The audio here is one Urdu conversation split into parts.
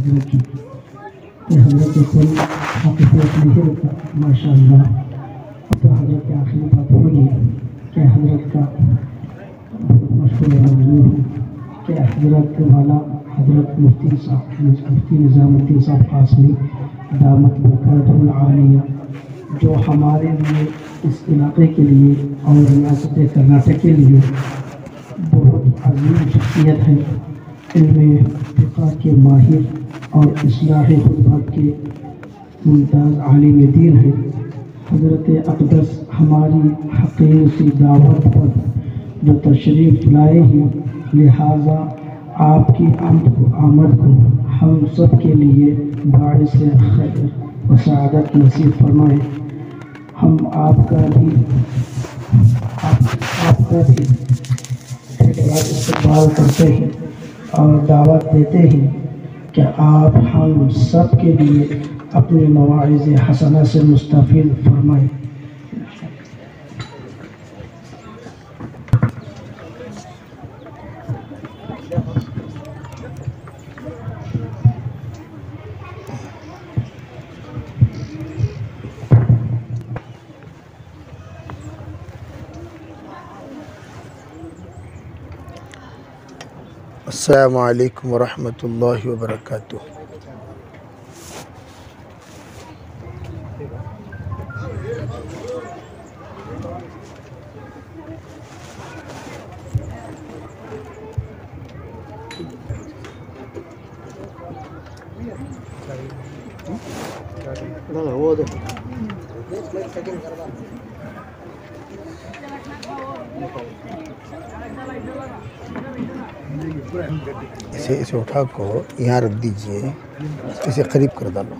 حضرت کی کہ حضرت کل حقیقت نہیں رکھا ماشاء اللہ. اب تو حضرت کی آخری بات ہوگی کہ حضرت کا بہت مشہور موضوع ہے کہ حضرت والا حضرت مفتی نظام الدین صاحب قاسمی دامت برکاتہ العالیہ جو ہمارے لیے اس علاقے کے لیے اور ریاست کرناٹک کے لیے بہت عظیم شخصیت ہے. علم فقہ کے ماہر اور اصلاح خطبات کے ممتاز عالم دین ہے. حضرت اقدس ہماری حقیر سی دعوت پر جو تشریف لائے ہیں، لہٰذا آپ کی آمد کو ہم سب کے لیے باعث خیر و سعادت نصیب فرمائے. ہم آپ کا بھی استقبال کرتے ہیں اور دعوت دیتے ہیں کہ آپ ہم سب کے لیے اپنے مواعظ حسنہ سے مستفید فرمائیں. السلام علیکم ورحمۃ اللہ وبرکاتہ. اسے اٹھا کو یہاں رکھ دیجئے، اسے قریب کر ڈالو.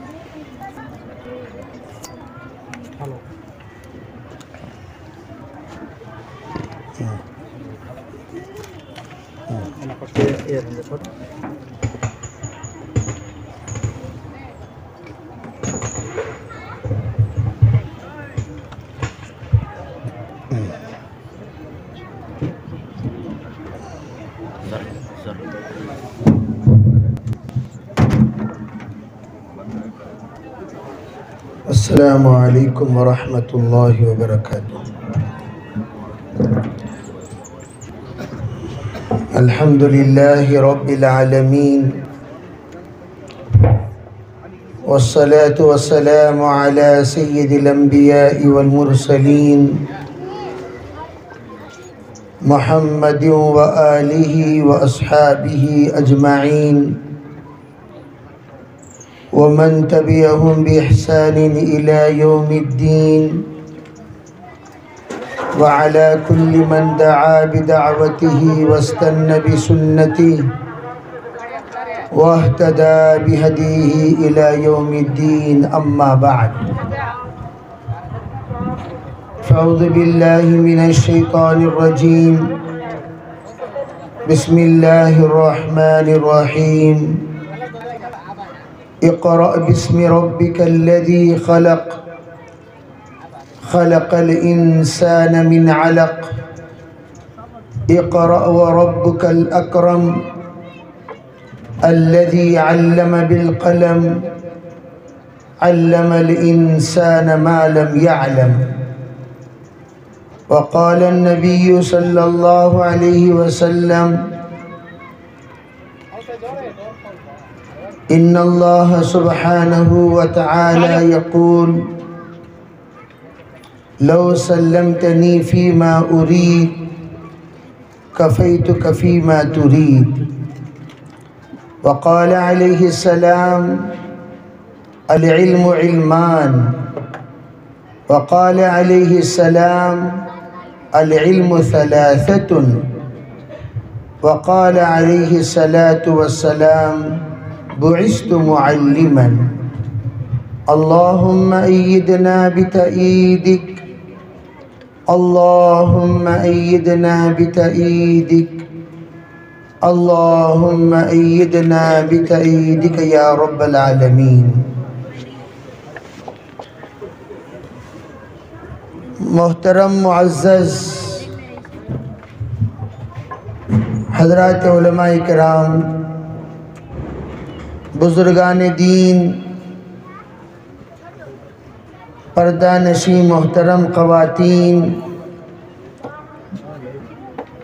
السلام علیکم ورحمۃ اللہ وبرکاتہ. الحمد للہ رب العالمین والصلاة والسلام على سید الانبیاء والمرسلین محمد وآلہ واصحابہ اجمعین ومن تبعهم بإحسان إلى يوم الدين وعلى كل من دعا بدعوته واستنى بسنته واهتدى بهديه إلى يوم الدين. أما بعد، فأعوذ بالله من الشيطان الرجيم. بسم الله الرحمن الرحيم. اقرأ باسم ربك الذي خلق خلق الإنسان من علق اقرأ وربك الأكرم الذي علم بالقلم علم الإنسان ما لم يعلم. وقال النبي صلى الله عليه وسلم إن الله سبحانه وتعالى يقول لو سلمتني فيما أريد كفيتك فيما تريد. وقال عليه السلام العلم علمان. وقال عليه السلام العلم ثلاثة. وقال عليه الصلاة والسلام بعثت معلما. اللهم أيدنا بتأييدك اللهم أيدنا بتأييدك اللهم أيدنا بتأييدك يا رب العالمين. محترم معزز حضرات علماء کرام، بزرگان دین، پردہ نشین محترم خواتین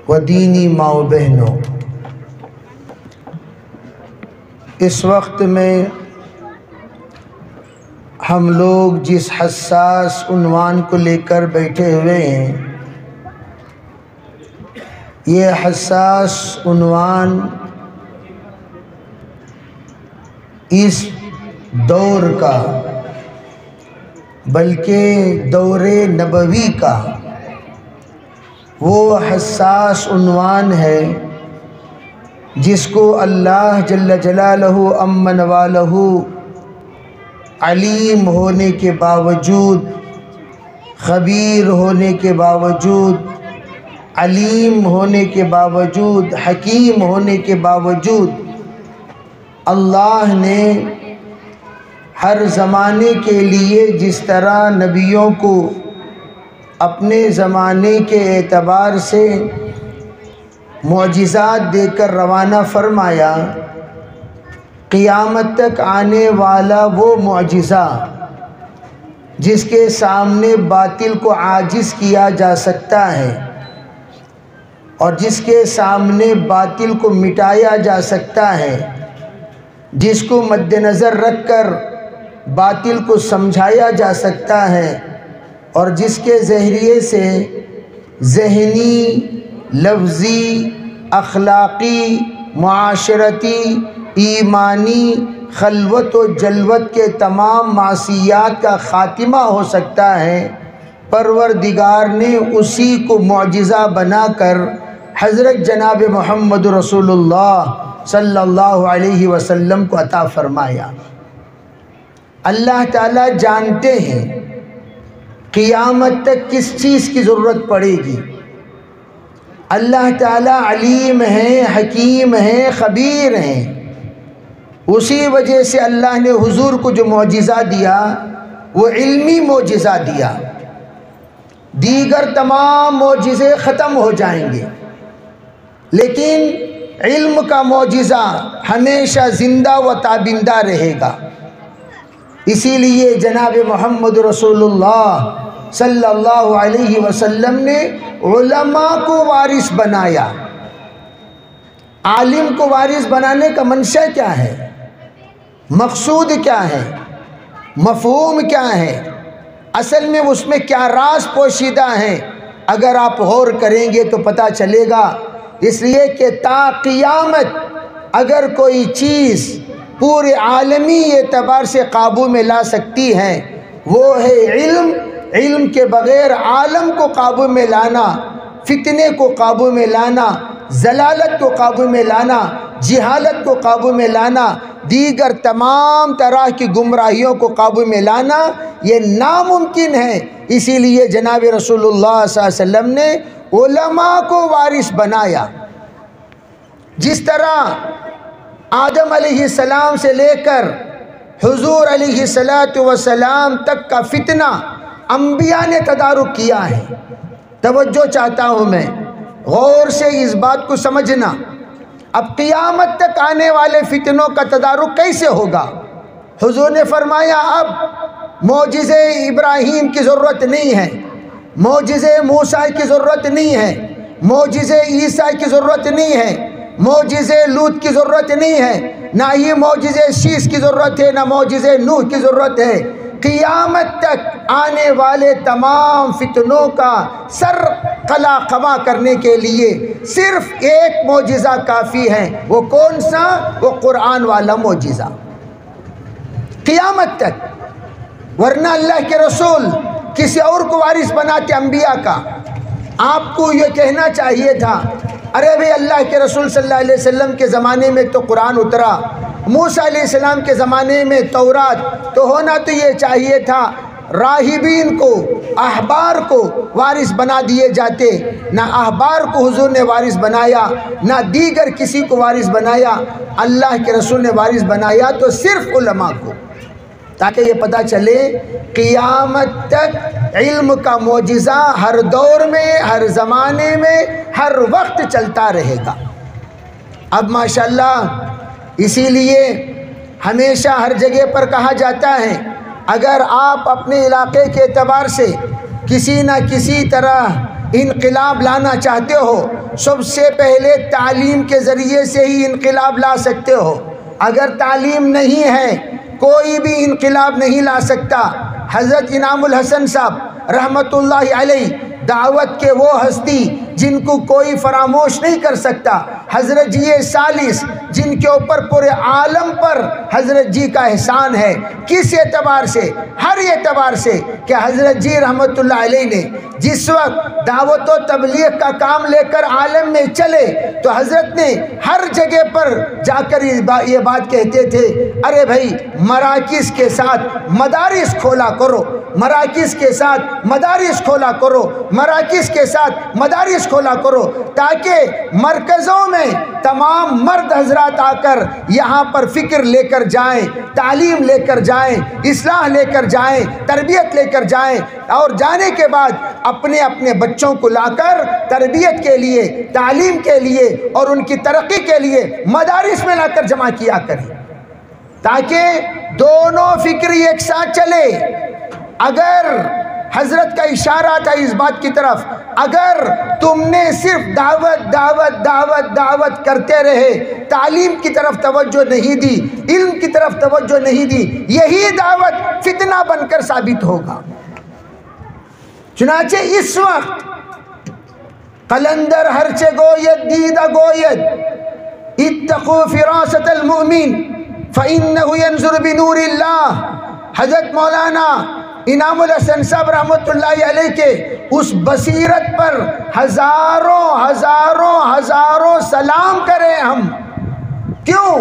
و دینی ماں و بہنوں، اس وقت میں ہم لوگ جس حساس عنوان کو لے کر بیٹھے ہوئے ہیں، یہ حساس عنوان اس دور کا بلکہ دور نبوی کا وہ حساس عنوان ہے جس کو اللہ جل جلالہ امن والہ علیم ہونے کے باوجود، خبیر ہونے کے باوجود، علیم ہونے کے باوجود، حکیم ہونے کے باوجود اللہ نے ہر زمانے کے لیے جس طرح نبیوں کو اپنے زمانے کے اعتبار سے معجزات دے کر روانہ فرمایا، قیامت تک آنے والا وہ معجزہ جس کے سامنے باطل کو عاجز کیا جا سکتا ہے اور جس کے سامنے باطل کو مٹایا جا سکتا ہے، جس کو مد نظر رکھ کر باطل کو سمجھایا جا سکتا ہے اور جس کے ذریعے سے ذہنی، لفظی، اخلاقی، معاشرتی، ایمانی، خلوت و جلوت کے تمام معصیات کا خاتمہ ہو سکتا ہے، پروردگار نے اسی کو معجزہ بنا کر حضرت جناب محمد رسول اللہ صلی اللہ علیہ وسلم کو عطا فرمایا۔ اللہ تعالیٰ جانتے ہیں قیامت تک کس چیز کی ضرورت پڑے گی۔ اللہ تعالیٰ علیم ہیں، حکیم ہیں، خبیر ہیں، اسی وجہ سے اللہ نے حضور کو جو معجزہ دیا وہ علمی معجزہ دیا۔ دیگر تمام معجزے ختم ہو جائیں گے لیکن علم کا معجزہ ہمیشہ زندہ و تابندہ رہے گا۔ اسی لیے جناب محمد رسول اللہ صلی اللہ علیہ وسلم نے علماء کو وارث بنایا۔ عالم کو وارث بنانے کا منشا کیا ہے؟ مقصود کیا ہے؟ مفہوم کیا ہے؟ اصل میں اس میں کیا راز پوشیدہ ہیں؟ اگر آپ غور کریں گے تو پتہ چلے گا۔ اس لیے کہ تا قیامت اگر کوئی چیز پورے عالمی اعتبار سے قابو میں لا سکتی ہے وہ ہے علم۔ علم کے بغیر عالم کو قابو میں لانا، فتنے کو قابو میں لانا، ضلالت کو قابو میں لانا، جہالت کو قابو میں لانا، دیگر تمام طرح کی گمراہیوں کو قابو میں لانا یہ ناممکن ہے۔ اسی لیے جناب رسول اللہ صلی اللہ علیہ وسلم نے علماء کو وارث بنایا۔ جس طرح آدم علیہ السلام سے لے کر حضور علیہ السلام تک کا فتنہ انبیاء نے تدارک کیا ہے۔ توجہ چاہتا ہوں میں، غور سے اس بات کو سمجھنا۔ اب قیامت تک آنے والے فتنوں کا تدارک کیسے ہوگا؟ حضور نے فرمایا اب معجزے ابراہیم کی ضرورت نہیں ہے، معجزے موسیٰ کی ضرورت نہیں ہے، معجزے عیسیٰ کی ضرورت نہیں ہے، معجزے لوط کی ضرورت نہیں ہے، نہ ہی معجزے شیس کی ضرورت ہے، نہ معجزے نوح کی ضرورت ہے۔ قیامت تک آنے والے تمام فتنوں کا سر قلع قبا کرنے کے لیے صرف ایک معجزہ کافی ہے۔ وہ کون سا؟ وہ قرآن والا معجزہ۔ قیامت تک، ورنہ اللہ کے رسول کسی اور کو وارث بناتے انبیاء کا۔ آپ کو یہ کہنا چاہیے تھا ارے بھئی اللہ کے رسول صلی اللہ علیہ وسلم کے زمانے میں تو قرآن اترا، موسیٰ علیہ السلام کے زمانے میں تورات، تو ہونا تو یہ چاہیے تھا راہبین کو، احبار کو وارث بنا دیے جاتے۔ نہ احبار کو حضور نے وارث بنایا، نہ دیگر کسی کو وارث بنایا۔ اللہ کے رسول نے وارث بنایا تو صرف علماء کو، تاکہ یہ پتہ چلے قیامت تک علم کا معجزہ ہر دور میں، ہر زمانے میں، ہر وقت چلتا رہے گا۔ اب ماشاءاللہ اسی لیے ہمیشہ ہر جگہ پر کہا جاتا ہے اگر آپ اپنے علاقے کے اعتبار سے کسی نہ کسی طرح انقلاب لانا چاہتے ہو سب سے پہلے تعلیم کے ذریعے سے ہی انقلاب لا سکتے ہو۔ اگر تعلیم نہیں ہے کوئی بھی انقلاب نہیں لا سکتا۔ حضرت انعام الحسن صاحب رحمۃ اللہ علیہ دعوت کے وہ ہستی جن کو کوئی فراموش نہیں کر سکتا، حضرت جی ثالث جن کے اوپر پورے عالم پر حضرت جی کا احسان ہے۔ کس اعتبار سے؟ ہر اعتبار سے کہ حضرت جی رحمۃ اللہ علیہ نے جس وقت دعوت و تبلیغ کا کام لے کر عالم میں چلے تو حضرت نے ہر جگہ پر جا کر یہ بات کہتے تھے، ارے بھائی مراکز کے ساتھ مدارس کھولا کرو، مراکز کے ساتھ مدارس کھولا کرو، مراکز کے ساتھ مدارس کھولا کرو، تاکہ مرکزوں میں تمام مرد حضرات آ کر یہاں پر فکر لے کر جائیں، تعلیم لے کر جائیں، اصلاح لے کر جائیں، تربیت لے کر جائیں، اور جانے کے بعد اپنے اپنے بچوں کو لا کر تربیت کے لیے، تعلیم کے لیے اور ان کی ترقی کے لیے مدارس میں لا کر جمع کیا کریں، تاکہ دونوں فکر ایک ساتھ چلے۔ اگر حضرت کا اشارہ تھا اس بات کی طرف، اگر تم نے صرف دعوت دعوت دعوت دعوت کرتے رہے، تعلیم کی طرف توجہ نہیں دی، علم کی طرف توجہ نہیں دی، یہی دعوت فتنہ بن کر ثابت ہوگا۔ چنانچہ اس وقت قلندر ہرچے گوید دیدہ گوید اتقوا فراست المؤمن فإنه ينظر بنور اللہ۔ حضرت مولانا انعام الحسن صاحب رحمۃ اللہ علیہ کے اس بصیرت پر ہزاروں ہزاروں ہزاروں سلام کریں ہم۔ کیوں؟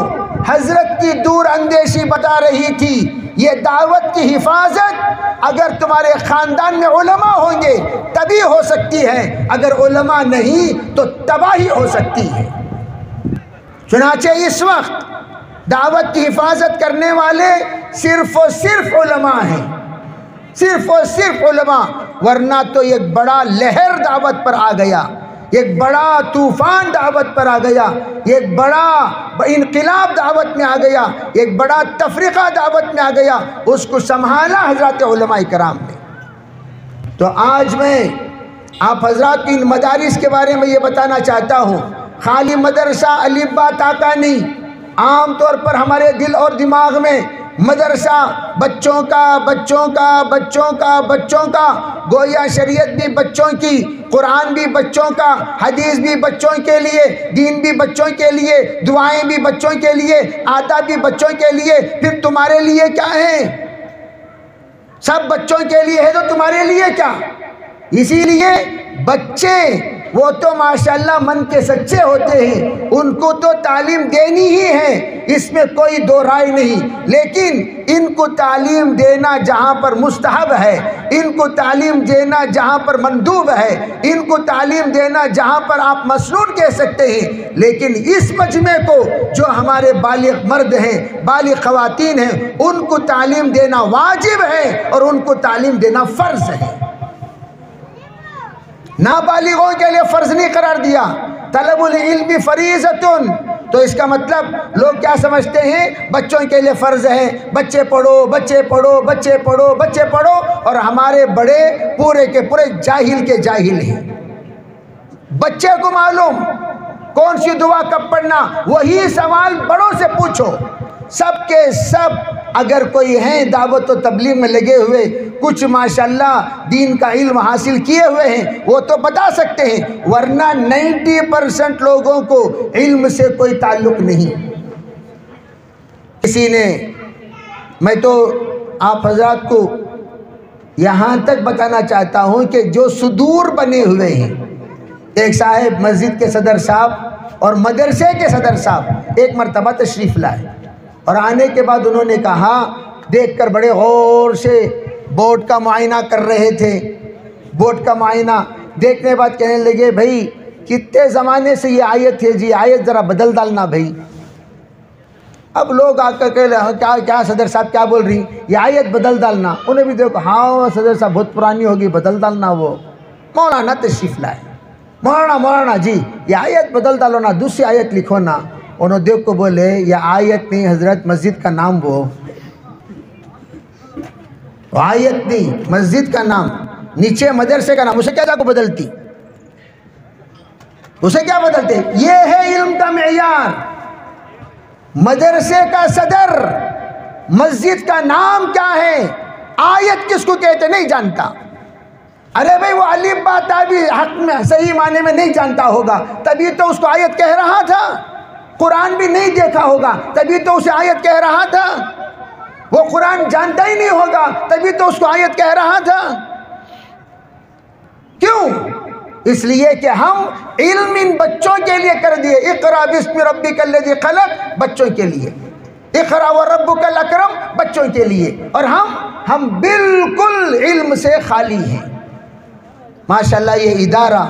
حضرت کی دور اندیشی بتا رہی تھی یہ دعوت کی حفاظت اگر تمہارے خاندان میں علماء ہوں گے تبھی ہو سکتی ہے، اگر علماء نہیں تو تباہی ہو سکتی ہے۔ چنانچہ اس وقت دعوت کی حفاظت کرنے والے صرف اور صرف علماء ہیں، صرف اور صرف علماء، ورنہ تو ایک بڑا لہر دعوت پر آ گیا، ایک بڑا طوفان دعوت پر آ گیا، ایک بڑا انقلاب دعوت میں آ گیا، ایک بڑا تفریقہ دعوت میں آ گیا، اس کو سنبھالا حضرات علماء کرام نے۔ تو آج میں آپ حضرات کی ان مدارس کے بارے میں یہ بتانا چاہتا ہوں، خالی مدرسہ الف با تا کا نہیں، عام طور پر ہمارے دل اور دماغ میں مدرسہ بچوں کا بچوں کا بچوں کا بچوں کا، گویا شریعت بھی بچوں کی، قرآن بھی بچوں کا، حدیث بھی بچوں کے لیے، دین بھی بچوں کے لیے، دعائیں بھی بچوں کے لیے، آداب بھی بچوں کے لیے، پھر تمہارے لیے کیا ہے؟ سب بچوں کے لیے ہے تو تمہارے لیے کیا؟ اسی لیے بچے وہ تو ماشاءاللہ من کے سچے ہوتے ہیں، ان کو تو تعلیم دینی ہی ہے، اس میں کوئی دو رائے نہیں، لیکن ان کو تعلیم دینا جہاں پر مستحب ہے، ان کو تعلیم دینا جہاں پر مندوب ہے، ان کو تعلیم دینا جہاں پر آپ مسنون کہہ سکتے ہیں، لیکن اس مجمع کو جو ہمارے بالغ مرد ہیں، بالغ خواتین ہیں، ان کو تعلیم دینا واجب ہے اور ان کو تعلیم دینا فرض ہے۔ نابالغوں کے لیے فرض نہیں قرار دیا، طلب العلم فریضۃ، تو اس کا مطلب لوگ کیا سمجھتے ہیں؟ بچوں کے لیے فرض ہے، بچے پڑھو بچے پڑھو بچے پڑھو بچے پڑھو، اور ہمارے بڑے پورے کے پورے جاہل کے جاہل ہیں۔ بچے کو معلوم کون سی دعا کب پڑھنا، وہی سوال بڑوں سے پوچھو، سب کے سب اگر کوئی ہیں دعوت و تبلیغ میں لگے ہوئے، کچھ ماشاءاللہ دین کا علم حاصل کیے ہوئے ہیں، وہ تو بتا سکتے ہیں، ورنہ 90% لوگوں کو علم سے کوئی تعلق نہیں۔ کسی نے، میں تو آپ حضرات کو یہاں تک بتانا چاہتا ہوں کہ جو صدور بنے ہوئے ہیں، ایک صاحب مسجد کے صدر صاحب اور مدرسے کے صدر صاحب ایک مرتبہ تشریف لائے، اور آنے کے بعد انہوں نے کہا، دیکھ کر بڑے غور سے بورڈ کا معائنہ کر رہے تھے، بورڈ کا معائنہ دیکھنے بعد کہنے لگے، بھائی کتنے زمانے سے یہ آیت ہے جی، آیت ذرا بدل ڈالنا بھائی۔ اب لوگ آ کر کہہ رہے کیا صدر صاحب کیا بول رہی، یہ آیت بدل ڈالنا؟ انہیں بھی دیکھو، ہاں صدر صاحب بہت پرانی ہوگی، بدل ڈالنا۔ وہ مولانا تشریف لائے، مولانا جی یہ آیت بدل ڈالو نا، دوسری آیت لکھو نا۔ انہوں دیکھ کو بولے یہ آیت نہیں حضرت، مسجد کا نام وہ آیت نہیں، مسجد کا نام، نیچے مدرسے کا نام، اسے کیا جا کو بدلتی، اسے کیا بدلتے؟ یہ ہے علم کا معیار۔ مدرسے کا صدر مسجد کا نام کیا ہے، آیت کس کو کہتے نہیں جانتا۔ ارے بھائی وہ الف با تا بھی حق میں صحیح معنی میں نہیں جانتا ہوگا، تبھی تو اس کو آیت کہہ رہا تھا۔ قرآن بھی نہیں دیکھا ہوگا، تبھی تو اسے آیت کہہ رہا تھا۔ وہ قرآن جانتا ہی نہیں ہوگا، تبھی تو اس کو آیت کہہ رہا تھا۔ کیوں؟ اس لیے کہ ہم علم ان بچوں کے لیے کر دیے، اقرا بسم ربک الذی خلق بچوں کے لیے، اقرا وربک الاکرم بچوں کے لیے، اور ہم بالکل علم سے خالی ہیں۔ ماشاءاللہ یہ ادارہ،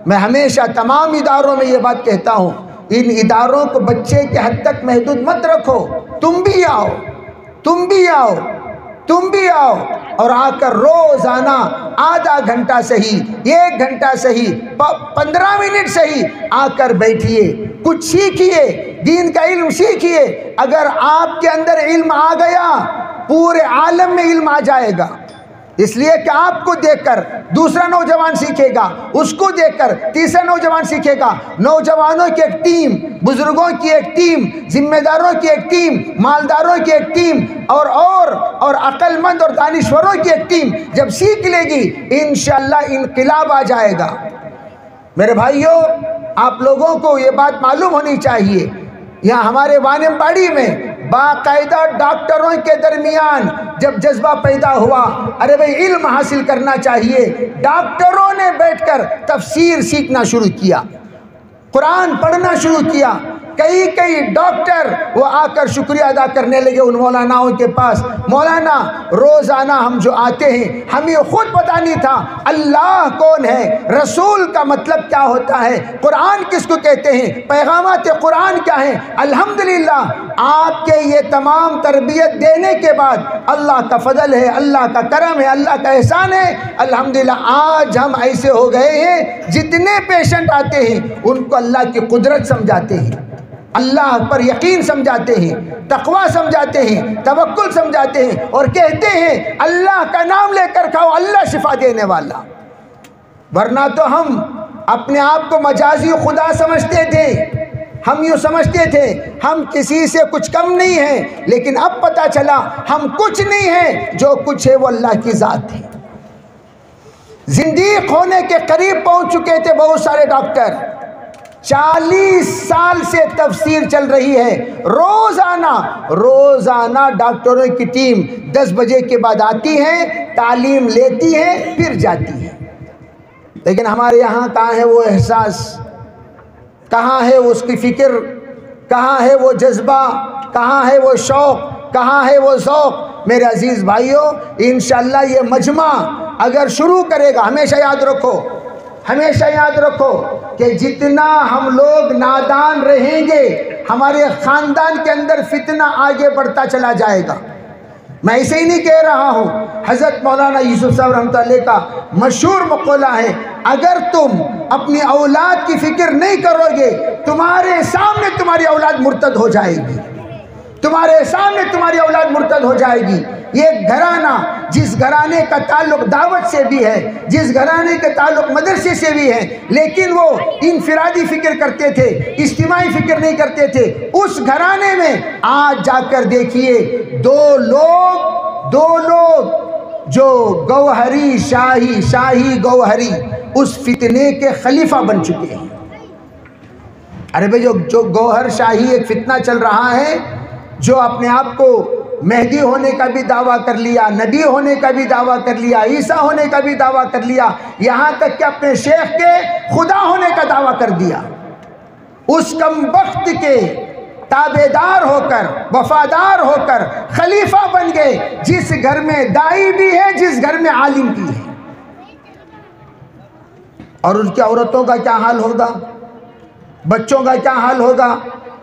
میں ہمیشہ تمام اداروں میں یہ بات کہتا ہوں، ان اداروں کو بچے کے حد تک محدود مت رکھو، تم بھی آؤ، تم بھی آؤ، تم بھی آؤ، اور آ کر روزانہ آدھا گھنٹہ صحیح، 1 گھنٹہ صحیح، 15 منٹ صحیح آ کر بیٹھیے، کچھ سیکھیے، دین کا علم سیکھیے۔ اگر آپ کے اندر علم آ گیا، پورے عالم میں علم آ جائے گا، اس لیے کہ آپ کو دیکھ کر دوسرا نوجوان سیکھے گا، اس کو دیکھ کر تیسرا نوجوان سیکھے گا۔ نوجوانوں کی ایک ٹیم، بزرگوں کی ایک ٹیم، ذمہ داروں کی ایک ٹیم، مالداروں کی ایک ٹیم، اور عقل مند اور دانشوروں کی ایک ٹیم جب سیکھ لے گی، انشاءاللہ انقلاب آ جائے گا۔ میرے بھائیوں، آپ لوگوں کو یہ بات معلوم ہونی چاہیے، یہاں ہمارے وانم باڑی میں باقاعدہ ڈاکٹروں کے درمیان جب جذبہ پیدا ہوا، ارے بھائی علم حاصل کرنا چاہیے، ڈاکٹروں نے بیٹھ کر تفسیر سیکھنا شروع کیا، قرآن پڑھنا شروع کیا۔ کئی ڈاکٹر وہ آ کر شکریہ ادا کرنے لگے ان مولاناؤں کے پاس، مولانا روزانہ ہم جو آتے ہیں ہمیں خود پتہ نہیں تھا اللہ کون ہے، رسول کا مطلب کیا ہوتا ہے، قرآن کس کو کہتے ہیں، پیغامات قرآن کیا ہیں۔ الحمدللہ آپ کے یہ تمام تربیت دینے کے بعد اللہ کا فضل ہے، اللہ کا کرم ہے، اللہ کا احسان ہے، الحمدللہ آج ہم ایسے ہو گئے ہیں جتنے پیشنٹ آتے ہیں ان کو اللہ کی قدرت سمجھاتے ہیں، اللہ پر یقین سمجھاتے ہیں، تقوی سمجھاتے ہیں، توکل سمجھاتے ہیں، اور کہتے ہیں اللہ کا نام لے کر کھاؤ، اللہ شفا دینے والا۔ ورنہ تو ہم اپنے آپ کو مجازی خدا سمجھتے تھے، ہم یوں سمجھتے تھے ہم کسی سے کچھ کم نہیں ہیں، لیکن اب پتہ چلا ہم کچھ نہیں ہیں، جو کچھ ہے وہ اللہ کی ذات ہے۔ زندیق ہونے کے قریب پہنچ چکے تھے بہت سارے ڈاکٹر۔ 40 سال سے تفسیر چل رہی ہے، روزانہ ڈاکٹروں کی ٹیم 10 بجے کے بعد آتی ہے، تعلیم لیتی ہے، پھر جاتی ہے۔ لیکن ہمارے یہاں کہاں ہے وہ احساس، کہاں ہے اس کی فکر، کہاں ہے وہ جذبہ، کہاں ہے وہ شوق، کہاں ہے وہ ذوق۔ میرے عزیز بھائیوں، انشاءاللہ یہ مجمع اگر شروع کرے گا، ہمیشہ یاد رکھو، ہمیشہ یاد رکھو کہ جتنا ہم لوگ نادان رہیں گے، ہمارے خاندان کے اندر فتنہ آگے بڑھتا چلا جائے گا۔ میں اسے ہی نہیں کہہ رہا ہوں، حضرت مولانا یوسف صاحب رحمۃ اللہ کا مشہور مقولہ ہے، اگر تم اپنی اولاد کی فکر نہیں کرو گے، تمہارے سامنے تمہاری اولاد مرتد ہو جائے گی، تمہارے سامنے تمہاری اولاد مرتد ہو جائے گی۔ یہ گھرانہ جس گھرانے کا تعلق دعوت سے بھی ہے، جس گھرانے کا تعلق مدرسے سے بھی ہے، لیکن وہ انفرادی فکر کرتے تھے، اجتماعی فکر نہیں کرتے تھے، اس گھرانے میں آج جا کر دیکھیے دو لوگ جو گوہری شاہی گوہری اس فتنے کے خلیفہ بن چکے ہیں۔ ارے بھائی جو گوہر شاہی ایک فتنہ چل رہا ہے، جو اپنے آپ کو مہدی ہونے کا بھی دعویٰ کر لیا، نبی ہونے کا بھی دعویٰ کر لیا، عیسیٰ ہونے کا بھی دعویٰ کر لیا، یہاں تک کہ اپنے شیخ کے خدا ہونے کا دعویٰ کر دیا، اس کم بخت کے تابعدار ہو کر، وفادار ہو کر خلیفہ بن گئے، جس گھر میں دائی بھی ہے، جس گھر میں عالم بھی ہے۔ اور ان کی عورتوں کا کیا حال ہوگا، بچوں کا کیا حال ہوگا۔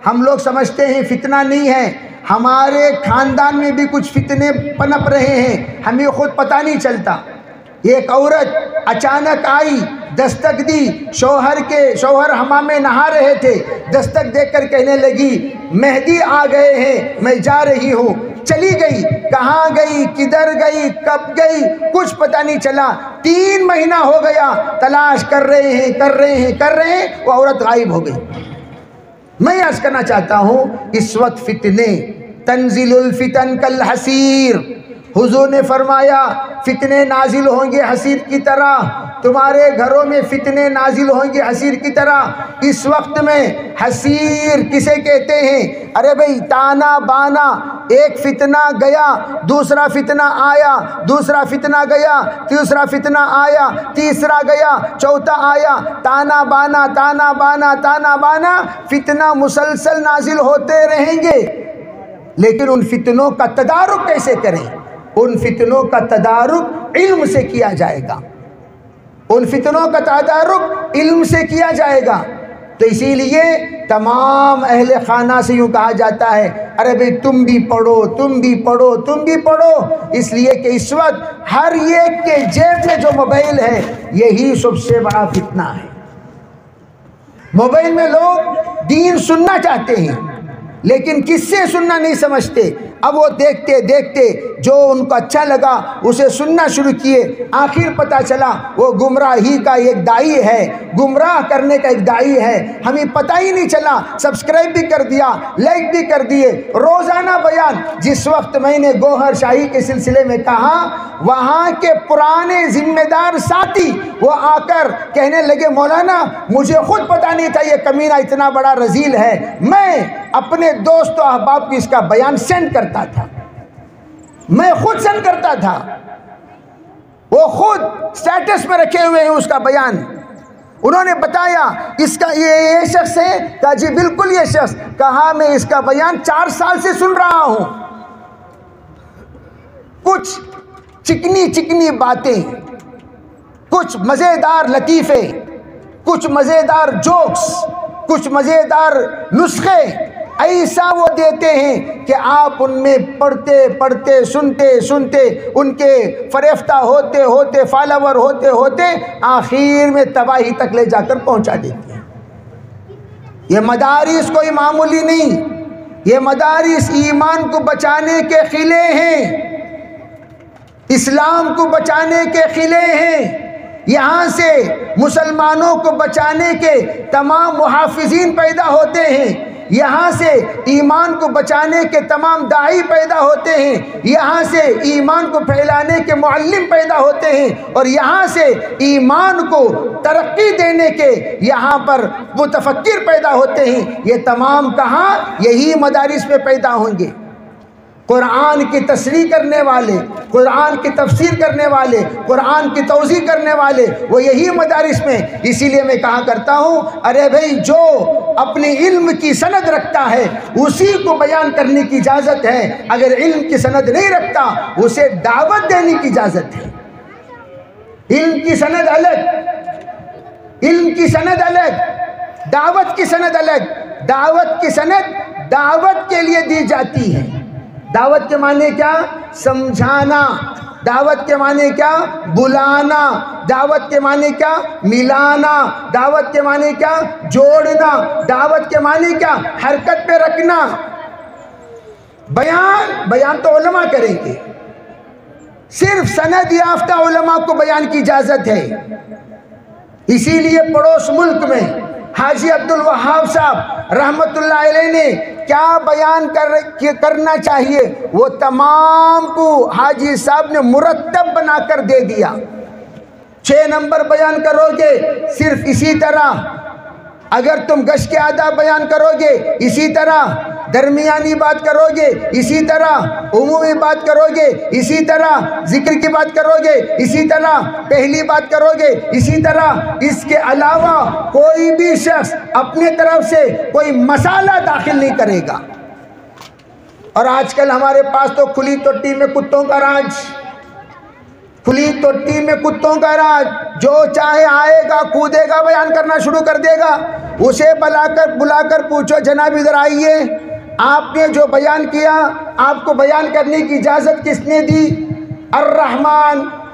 ہم لوگ سمجھتے ہیں فتنہ نہیں ہے، ہمارے خاندان میں بھی کچھ فتنے پنپ رہے ہیں، ہمیں خود پتہ نہیں چلتا۔ ایک عورت اچانک آئی، دستک دی، شوہر حمام میں نہا رہے تھے، دستک دیکھ کر کہنے لگی مہدی آ گئے ہیں، میں جا رہی ہوں۔ چلی گئی، کہاں گئی، کدھر گئی، کب گئی، کچھ پتہ نہیں چلا۔ 3 مہینہ ہو گیا، تلاش کر رہے ہیں، وہ عورت غائب ہو گئی۔ میں عرض کرنا چاہتا ہوں اس وقت فتنے، تنزل الفتن کالحصیر، حضور نے فرمایا فتنے نازل ہوں گے حصیر کی طرح، تمہارے گھروں میں فتنے نازل ہوں گے حصیر کی طرح۔ اس وقت میں حصیر کسے کہتے ہیں؟ ارے بھئی تانا بانا، ایک فتنہ گیا، دوسرا فتنہ آیا، دوسرا فتنہ گیا، تیسرا فتنہ آیا، تیسرا گیا، چوتھا آیا، تانا بانا تانا بانا تانا بانا، فتنہ مسلسل نازل ہوتے رہیں گے۔ لیکن ان فتنوں کا تدارک کیسے کریں؟ ان فتنوں کا تدارک علم سے کیا جائے گا، ان فتنوں کا تدارک علم سے کیا جائے گا۔ تو اسی لیے تمام اہل خانہ سے یوں کہا جاتا ہے ارے بھئی تم بھی پڑھو، تم بھی پڑھو، تم بھی پڑھو، اس لیے کہ اس وقت ہر ایک کے جیب میں جو موبائل ہے یہی سب سے بڑا فتنہ ہے۔ موبائل میں لوگ دین سننا چاہتے ہیں لیکن کس سے سننا نہیں سمجھتے۔ اب وہ دیکھتے دیکھتے جو ان کو اچھا لگا اسے سننا شروع کیے، آخر پتہ چلا وہ گمراہی کا ایک داعی ہے، گمراہ کرنے کا ایک داعی ہے، ہمیں پتہ ہی نہیں چلا، سبسکرائب بھی کر دیا، لائک بھی کر دیے۔ روزانہ بیان، جس وقت میں نے گوہر شاہی کے سلسلے میں کہا، وہاں کے پرانے ذمہ دار ساتھی وہ آ کر کہنے لگے مولانا مجھے خود پتہ نہیں تھا یہ کمینہ اتنا بڑا رذیل ہے، میں اپنے دوست و احباب کو اس کا بیان سینڈ کرتا تھا، میں خود سینڈ کرتا تھا، وہ خود سٹیٹس میں رکھے ہوئے ہیں اس کا بیان۔ انہوں نے بتایا اس کا یہ شخص ہے، کہا جی بالکل یہ شخص، کہا میں اس کا بیان 4 سال سے سن رہا ہوں۔ کچھ چکنی چکنی باتیں، کچھ مزیدار لطیفے، کچھ مزیدار جوکس، کچھ مزیدار نسخے ایسا وہ دیتے ہیں کہ آپ ان میں پڑھتے پڑھتے سنتے سنتے ان کے فریفتہ ہوتے ہوتے فالوور ہوتے ہوتے آخر میں تباہی تک لے جا کر پہنچا دیتے ہیں۔ یہ مدارس کوئی معمولی نہیں، یہ مدارس ایمان کو بچانے کے قلعے ہیں، اسلام کو بچانے کے قلعے ہیں۔ یہاں سے مسلمانوں کو بچانے کے تمام محافظین پیدا ہوتے ہیں، یہاں سے ایمان کو بچانے کے تمام داعی پیدا ہوتے ہیں، یہاں سے ایمان کو پھیلانے کے معلم پیدا ہوتے ہیں، اور یہاں سے ایمان کو ترقی دینے کے یہاں پر متفکر پیدا ہوتے ہیں۔ یہ تمام کہاں؟ یہی مدارس میں پیدا ہوں گے۔ قرآن کی تشریح کرنے والے، قرآن کی تفسیر کرنے والے، قرآن کی توضیح کرنے والے وہ یہی مدارس میں۔ اسی لیے میں کہا کرتا ہوں ارے بھائی جو اپنے علم کی سند رکھتا ہے اسی کو بیان کرنے کی اجازت ہے، اگر علم کی سند نہیں رکھتا اسے دعوت دینے کی اجازت ہے۔ علم کی سند الگ، علم کی سند الگ، دعوت کی سند الگ۔ دعوت کی سند دعوت کے لیے دی جاتی ہے۔ دعوت کے معنی کیا؟ سمجھانا۔ دعوت کے معنی کیا؟ بلانا۔ دعوت کے معنی کیا؟ ملانا۔ دعوت کے معنی کیا؟ جوڑنا۔ دعوت کے معنی کیا؟ حرکت پہ رکھنا۔ بیان تو علماء کریں گے، صرف سند یافتہ علماء کو بیان کی اجازت ہے۔ اسی لیے پڑوس ملک میں حاجی عبدالوہاب صاحب رحمت اللہ علیہ نے کیا بیان کرنا چاہیے وہ تمام کو حاجی صاحب نے مرتب بنا کر دے دیا۔ 6 نمبر بیان کرو گے صرف اسی طرح، اگر تم گش کے آداب بیان کرو گے اسی طرح، درمیانی بات کرو گے اسی طرح، عمومی بات کرو گے اسی طرح، ذکر کی بات کرو گے اسی طرح، پہلی بات کرو گے اسی طرح۔ اس کے علاوہ کوئی بھی شخص اپنے طرف سے کوئی مسالہ داخل نہیں کرے گا۔ اور آج کل ہمارے پاس تو کھلی توٹی میں کتوں کا راج، کھلی توٹی میں کتوں کا راج، جو چاہے آئے گا کودے گا بیان کرنا شروع کر دے گا۔ اسے بلا کر پوچھو جناب ادھر آئیے، آپ نے جو بیان کیا آپ کو بیان کرنے کی اجازت کس نے دی؟ الرحمن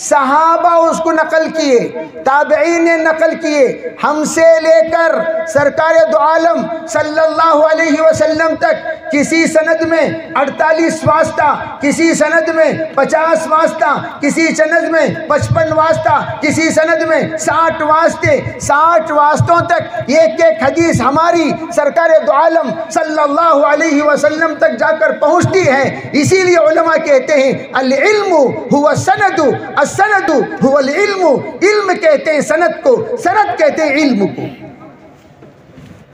صحابہ اس کو نقل کیے، تابعین نے نقل کیے، ہم سے لے کر سرکار دو عالم صلی اللہ علیہ وسلم تک کسی سند میں 48 واسطہ، کسی سند میں 50 واسطہ، کسی سند میں 55 واسطہ، کسی سند میں 60 واسطے، 60 واسطوں تک ایک ایک حدیث ہماری سرکار دو عالم صلی اللہ علیہ وسلم تک جا کر پہنچتی ہے۔ اسی لیے علماء کہتے ہیں العلم هو السند، السند هو العلم، علم کہتے ہیں سند کو، سند کہتے ہیں علم کو۔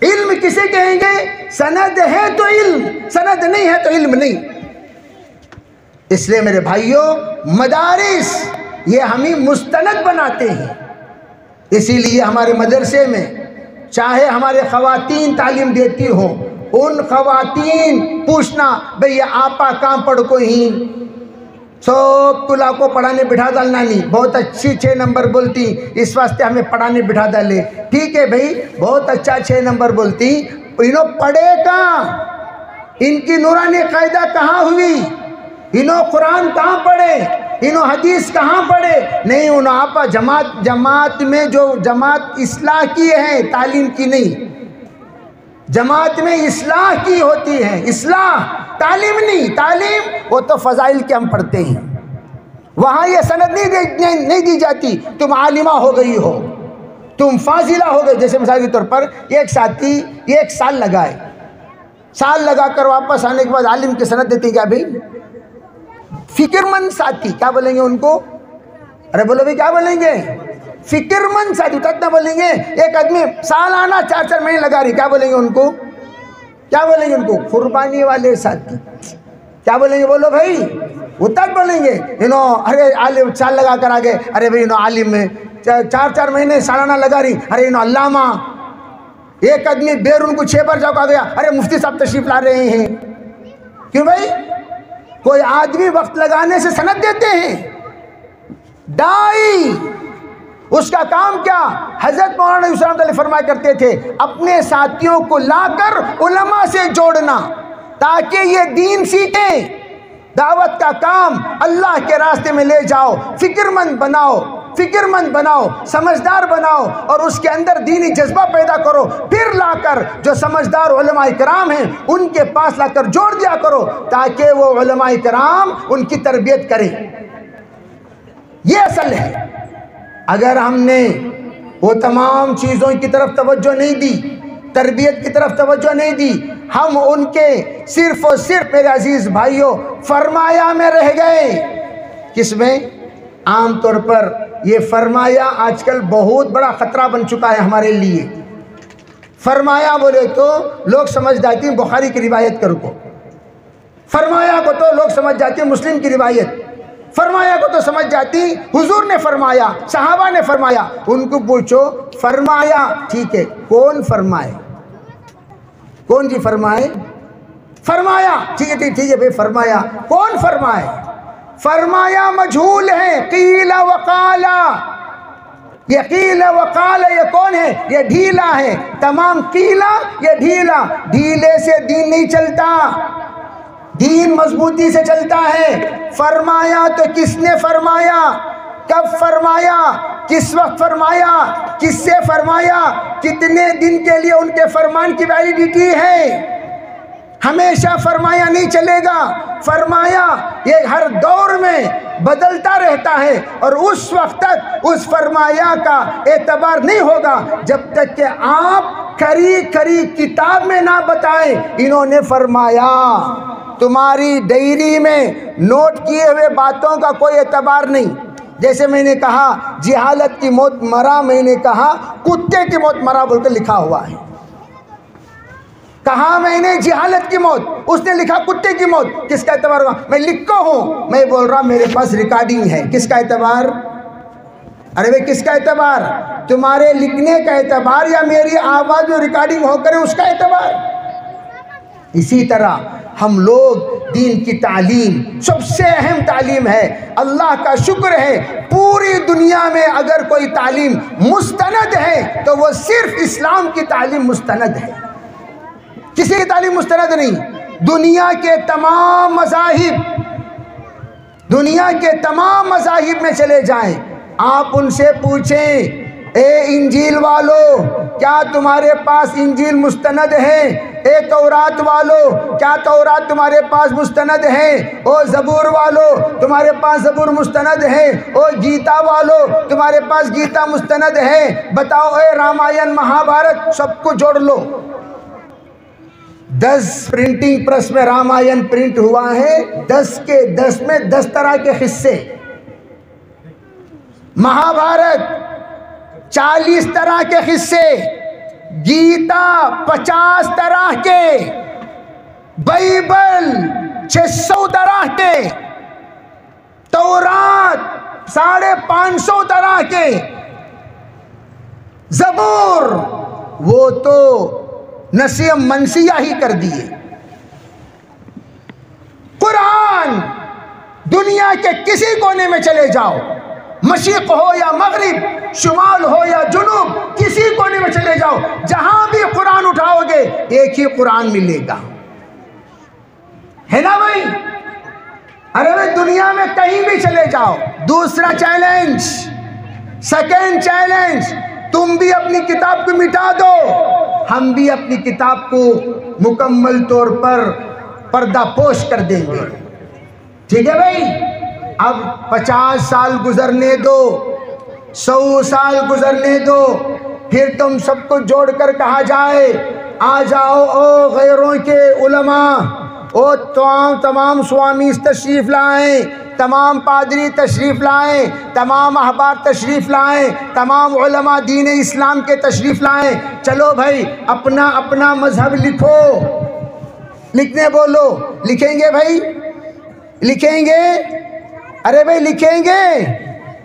علم کسے کہیں گے؟ سند ہے تو علم، سند نہیں ہے تو علم نہیں۔ اس لیے میرے بھائیوں، مدارس یہ ہمیں مستند بناتے ہیں۔ اسی لیے ہمارے مدرسے میں چاہے ہمارے خواتین تعلیم دیتی ہوں، ان خواتین پوچھنا بھئی آپا کہاں پڑھ کو ہی سب کلا کو پڑھانے بٹھا ڈالنا نہیں، بہت اچھی 6 نمبر بولتی، اس واسطے ہمیں پڑھانے بٹھا ڈالے۔ ٹھیک ہے بھئی، بہت اچھا 6 نمبر بولتی، انہوں پڑھے کہاں؟ ان کی نورانی قاعدہ کہاں ہوئی؟ انہوں قرآن کہاں پڑھے؟ انہوں حدیث کہاں پڑھے؟ نہیں، انہوں آپا جماعت میں جو جماعت اصلاح کی ہے، تعلیم کی نہیں۔ جماعت میں اصلاح کی ہوتی ہے، اصلاح، تعلیم نہیں۔ تعلیم وہ تو فضائل کے ہم پڑھتے ہیں، وہاں یہ سند نہیں دی جاتی تم عالمہ ہو گئی ہو، تم فاضلہ ہو گئے۔ جیسے مثال کے طور پر ایک ساتھی 1 سال لگائے، سال لگا کر واپس آنے کے بعد عالم کی سند دیتے کیا بھائی؟ فکر مند ساتھی کیا بولیں گے ان کو؟ ارے بولو بھائی کیا بولیں گے؟ فکر مند ساتھی کتنا بولیں گے؟ ایک آدمی سالانہ 4 مہینے لگا رہی، کیا بولیں گے ان کو؟ کیا بولیں گے ان کو؟ قربانی والے ساتھی کیا بولیں گے؟ بولو بھائی، وہ تک بولیں گے انہوں ارے عالم سال لگا کر آگے، ارے بھائی انہوں عالم میں 4 مہینے سالانہ لگا رہی، ارے انہوں علامہ۔ ایک آدمی بیرون کو 6 بار جا گیا، ارے مفتی صاحب تشریف لا رہے ہیں۔ کیوں بھائی؟ کوئی آدمی وقت لگانے سے سند دیتے ہیں؟ دائی اس کا کام کیا؟ حضرت مولانا یوسف رحمۃ اللہ فرمایا کرتے تھے اپنے ساتھیوں کو لا کر علماء سے جوڑنا تاکہ یہ دین سیکھیں، دعوت کا کام اللہ کے راستے میں لے جاؤ، فکر مند بناؤ، فکر مند بناؤ، سمجھدار بناؤ، اور اس کے اندر دینی جذبہ پیدا کرو، پھر لا کر جو سمجھدار علماء کرام ہیں ان کے پاس لا کر جوڑ دیا کرو تاکہ وہ علماء کرام ان کی تربیت کریں۔ یہ اصل ہے۔ اگر ہم نے وہ تمام چیزوں کی طرف توجہ نہیں دی، تربیت کی طرف توجہ نہیں دی، ہم ان کے صرف اور صرف میرے عزیز بھائیوں فرمایا میں رہ گئے۔ کس میں؟ عام طور پر یہ فرمایا آج کل بہت بڑا خطرہ بن چکا ہے ہمارے لیے۔ فرمایا بولے تو لوگ سمجھ جاتے ہیں بخاری کی روایت کر کو، فرمایا کو تو لوگ سمجھ جاتے ہیں مسلم کی روایت، فرمایا کو تو سمجھ جاتی حضور نے فرمایا، صحابہ نے فرمایا۔ ان کو پوچھو فرمایا ٹھیک ہے، کون فرمائے؟ کون جی فرمائے؟ فرمایا ٹھیک ہے ٹھیک ہے بھائی، فرمایا کون فرمائے؟ فرمایا مجھول ہے، قیل وقالا۔ یہ قیل وقالا یہ کون ہے؟ یہ ڈھیلا ہے۔ تمام قیلا یہ ڈھیلا، ڈھیلے سے دین نہیں چلتا، دین مضبوطی سے چلتا ہے۔ فرمایا تو کس نے فرمایا؟ کب فرمایا؟ کس وقت فرمایا؟ کس سے فرمایا؟ کتنے دن کے لیے ان کے فرمان کی ویلیڈیٹی ہے؟ ہمیشہ فرمایا نہیں چلے گا۔ فرمایا یہ ہر دور میں بدلتا رہتا ہے، اور اس وقت تک اس فرمایا کا اعتبار نہیں ہوگا جب تک کہ آپ کھری کھری کتاب میں نہ بتائیں انہوں نے فرمایا۔ تمہاری ڈائری میں نوٹ کیے ہوئے باتوں کا کوئی اعتبار نہیں۔ جیسے میں نے کہا جہالت کی موت مرا، میں نے کہا کتے کی موت مرا بول کر لکھا ہوا ہے۔ کہا میں نے جہالت کی موت، اس نے لکھا کتے کی موت، کس کا اعتبار ہوگا؟ میں لکھا ہوں، میں بول رہا میرے پاس ریکارڈنگ ہے، کس کا اعتبار؟ ارے بھائی کس کا اعتبار؟ تمہارے لکھنے کا اعتبار یا میری آواز جو ریکارڈنگ ہو کرے اس کا اعتبار؟ اسی طرح ہم لوگ دین کی تعلیم سب سے اہم تعلیم ہے۔ اللہ کا شکر ہے پوری دنیا میں اگر کوئی تعلیم مستند ہے تو وہ صرف اسلام کی تعلیم مستند ہے، کسی کی تعلیم مستند نہیں۔ دنیا کے تمام مذاہب دنیا کے تمام مذاہب میں چلے جائیں، آپ ان سے پوچھیں اے انجیل والو کیا تمہارے پاس انجیل مستند ہے؟ اے تورات والو کیا تورات تمہارے پاس مستند ہے؟ او زبور والو تمہارے پاس زبور مستند ہے؟ او گیتا والو تمہارے پاس گیتا مستند ہے؟ بتاؤ اے رامائن مہابھارت سب کو جوڑ لو، 10 پرنٹنگ پریس میں رامائن پرنٹ ہوا ہے، 10 کے 10 میں 10 طرح کے قصے، مہابھارت 40 طرح کے قصے، گیتا 50 طرح کے، بائبل 600 طرح کے، تورات 550 طرح کے، زبور وہ تو نسیہ منسیہ ہی کر دیے، قرآن دنیا کے کسی کونے میں چلے جاؤ، مشرق ہو یا مغرب، شمال ہو یا جنوب، کسی کونے میں چلے جاؤ، جہاں بھی قرآن اٹھاؤ گے ایک ہی قرآن ملے گا، ہے نا بھائی؟ ارے بھائی دنیا میں کہیں بھی چلے جاؤ۔ دوسرا چیلنج، سیکنڈ چیلنج، تم بھی اپنی کتاب کو مٹا دو، ہم بھی اپنی کتاب کو مکمل طور پر پردہ پوش کر دیں گے، ٹھیک ہے بھائی؟ اب 50 سال گزرنے دو، 100 سال گزرنے دو، پھر تم سب کو جوڑ کر کہا جائے آ جاؤ او غیروں کے علماء، او تمام سوامیز تشریف لائیں، تمام پادری تشریف لائیں، تمام احبار تشریف لائیں، تمام علماء دین اسلام کے تشریف لائیں، چلو بھائی اپنا اپنا مذہب لکھو، لکھنے بولو، لکھیں گے بھائی؟ لکھیں گے؟ ارے بھائی لکھیں گے؟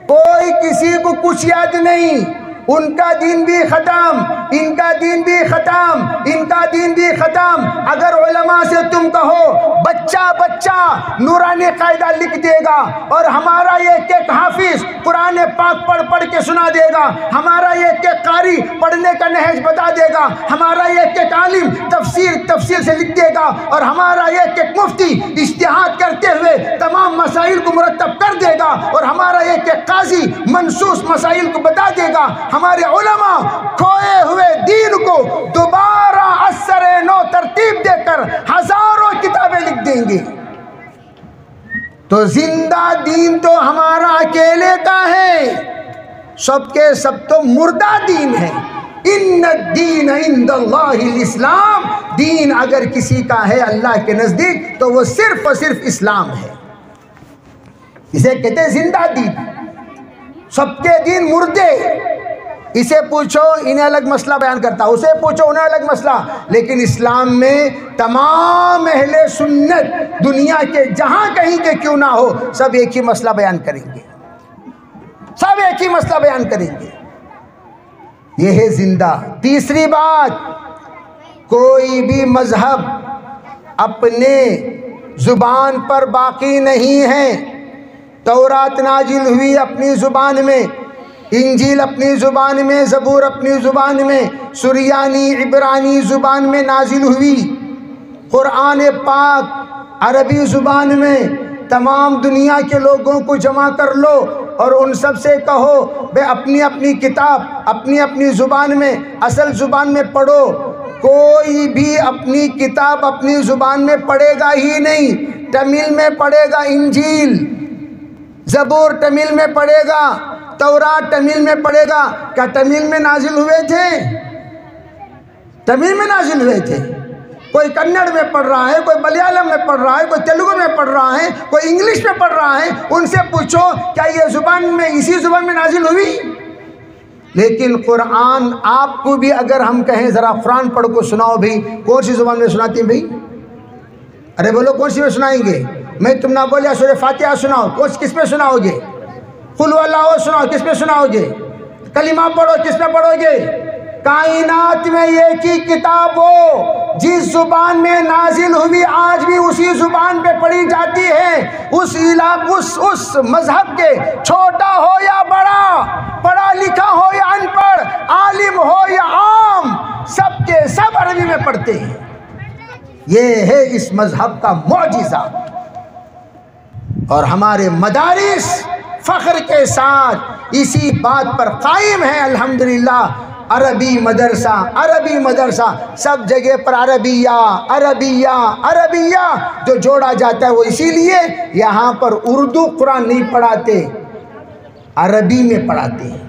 کوئی کسی کو کچھ یاد نہیں، ان کا دین بھی ختم، ان کا دین بھی ختم، ان کا دین بھی ختم۔ اگر علماء سے تم کہو بچہ بچہ نورانی قاعدہ لکھ دے گا، اور ہمارا یہ ایک حافظ قرآن پاک پڑھ کے سنا دے گا، ہمارا یہ ایک قاری پڑھنے کا نہج بتا دے گا، ہمارا یہ ایک عالم تفسیر سے لکھ دے گا، اور ہمارا یہ ایک مفتی اجتہاد کرتے ہوئے تمام مسائل کو مرتب کر دے گا، اور ہمارا یہ ایک قاضی منصوص مسائل کو بتا دے گا، ہمارے علماء کھوئے ہوئے دین کو دوبارہ اثر نو ترتیب دے کر ہزاروں کتابیں لکھ دیں گے۔ تو زندہ دین تو ہمارا اکیلے کا ہے، سب کے سب تو مردہ دین ہے۔ ان الدین عند اللہ الاسلام، دین اگر کسی کا ہے اللہ کے نزدیک تو وہ صرف اور صرف اسلام ہے، اسے کہتے ہیں زندہ دین، سب کے دین مردے۔ اسے پوچھو انہیں الگ مسئلہ بیان کرتا، اسے پوچھو انہیں الگ مسئلہ، لیکن اسلام میں تمام اہل سنت دنیا کے جہاں کہیں کے کیوں نہ ہو سب ایک ہی مسئلہ بیان کریں گے، سب ایک ہی مسئلہ بیان کریں گے، یہ ہے زندہ۔ تیسری بات، کوئی بھی مذہب اپنے زبان پر باقی نہیں ہے۔ تورات نازل ہوئی اپنی زبان میں، انجیل اپنی زبان میں، زبور اپنی زبان میں، سریانی عبرانی زبان میں نازل ہوئی، قرآن پاک عربی زبان میں۔ تمام دنیا کے لوگوں کو جمع کر لو اور ان سب سے کہو بے اپنی اپنی کتاب اپنی اپنی زبان میں، اصل زبان میں پڑھو۔ کوئی بھی اپنی کتاب اپنی زبان میں پڑھے گا ہی نہیں، تمل میں پڑھے گا انجیل، زبور تمل میں پڑھے گا، تورات تمل میں پڑھے گا۔ کیا تمل میں نازل ہوئے تھے؟ تمل میں نازل ہوئے تھے؟ کوئی کنڑ میں پڑھ رہا ہے، کوئی ملیالم میں پڑھ رہا ہے، کوئی تیلگو میں پڑھ رہا ہے، کوئی انگلش میں پڑھ رہا ہے، ان سے پوچھو کیا یہ زبان میں اسی زبان میں نازل ہوئی؟ لیکن قرآن آپ کو بھی اگر ہم کہیں ذرا قرآن پڑھ کو سناؤ بھائی، کون سی زبان میں سناتے ہیں بھائی؟ ارے بولو کون سی میں سنائیں گے؟ میں تم نہ بولیا سورہ فاتحہ سناؤ، کس میں سناؤ گے؟ قل واللہ سناؤ، کس میں سناؤ گے؟ کلمہ پڑھو، کس میں پڑھو گے؟ کائنات میں ایک ہی کتاب ہو جس زبان میں نازل ہوئی آج بھی اسی زبان پہ پڑھی جاتی ہے، اس مذہب کے چھوٹا ہو یا بڑا، پڑھا لکھا ہو یا ان پڑھ، عالم ہو یا عام، سب کے سب عربی میں پڑھتے ہیں۔ یہ ہے اس مذہب کا معجزہ۔ اور ہمارے مدارس فخر کے ساتھ اسی بات پر قائم ہیں الحمدللہ۔ عربی مدرسہ سب جگہ پر عربیہ جو جوڑا جاتا ہے وہ اسی لیے یہاں پر اردو قرآن نہیں پڑھاتے، عربی میں پڑھاتے ہیں۔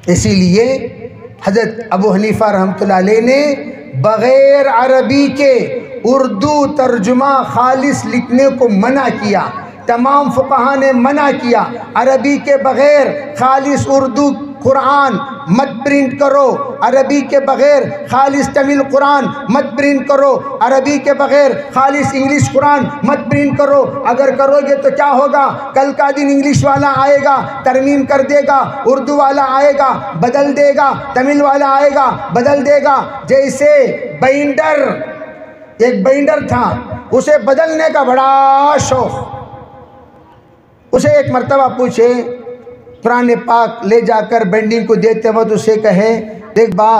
اسی لیے حضرت ابو حنیفہ رحمۃ اللہ علیہ نے بغیر عربی کے اردو ترجمہ خالص لکھنے کو منع کیا، تمام فقہا نے منع کیا۔ عربی کے بغیر خالص اردو قرآن مت پرنٹ کرو، عربی کے بغیر خالص تمل قرآن مت پرنٹ کرو، عربی کے بغیر خالص انگلش قرآن مت پرنٹ کرو۔ اگر کرو گے تو کیا ہوگا؟ کل کا دن انگلش والا آئے گا ترمیم کر دے گا، اردو والا آئے گا بدل دے گا، تمل والا آئے گا بدل دے گا۔ جیسے ایک بائنڈر تھا، اسے بدلنے کا بڑا شوق۔ اسے ایک مرتبہ پوچھے، قرآن پاک لے جا کر بینڈنگ کو دیتے وقت اسے کہے، دیکھ با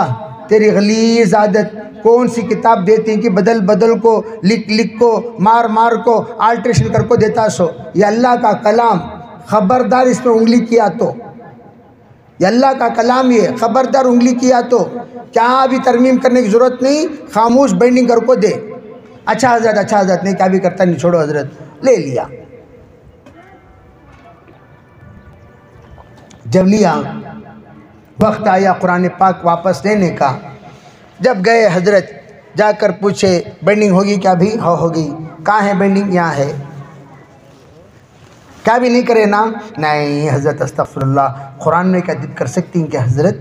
تیری غلیظ عادت، کون سی کتاب دیتی ہیں کہ بدل کو لکھ کو مار کو آلٹریشن کر کو دیتا سو؟ یہ اللہ کا کلام، خبردار اس میں انگلی کیا تو، یہ اللہ کا کلام، یہ خبردار انگلی کیا تو کیا ابھی ترمیم کرنے کی ضرورت نہیں، خاموش بینڈنگ کر کو دے۔ اچھا حضرت نہیں، کیا بھی کرتا نہیں، چھوڑو حضرت۔ لے لیا۔ جب لیا، وقت آیا قرآن پاک واپس لینے کا، جب گئے حضرت جا کر پوچھے بینڈنگ ہوگی کیا بھی؟ ہاں ہوگی۔ کہاں ہے بینڈنگ؟ یہاں ہے۔ کیا بھی نہیں کرے نا؟ نہیں حضرت استغفر اللہ، قرآن میں کیا دل کر سکتی ہیں کہ حضرت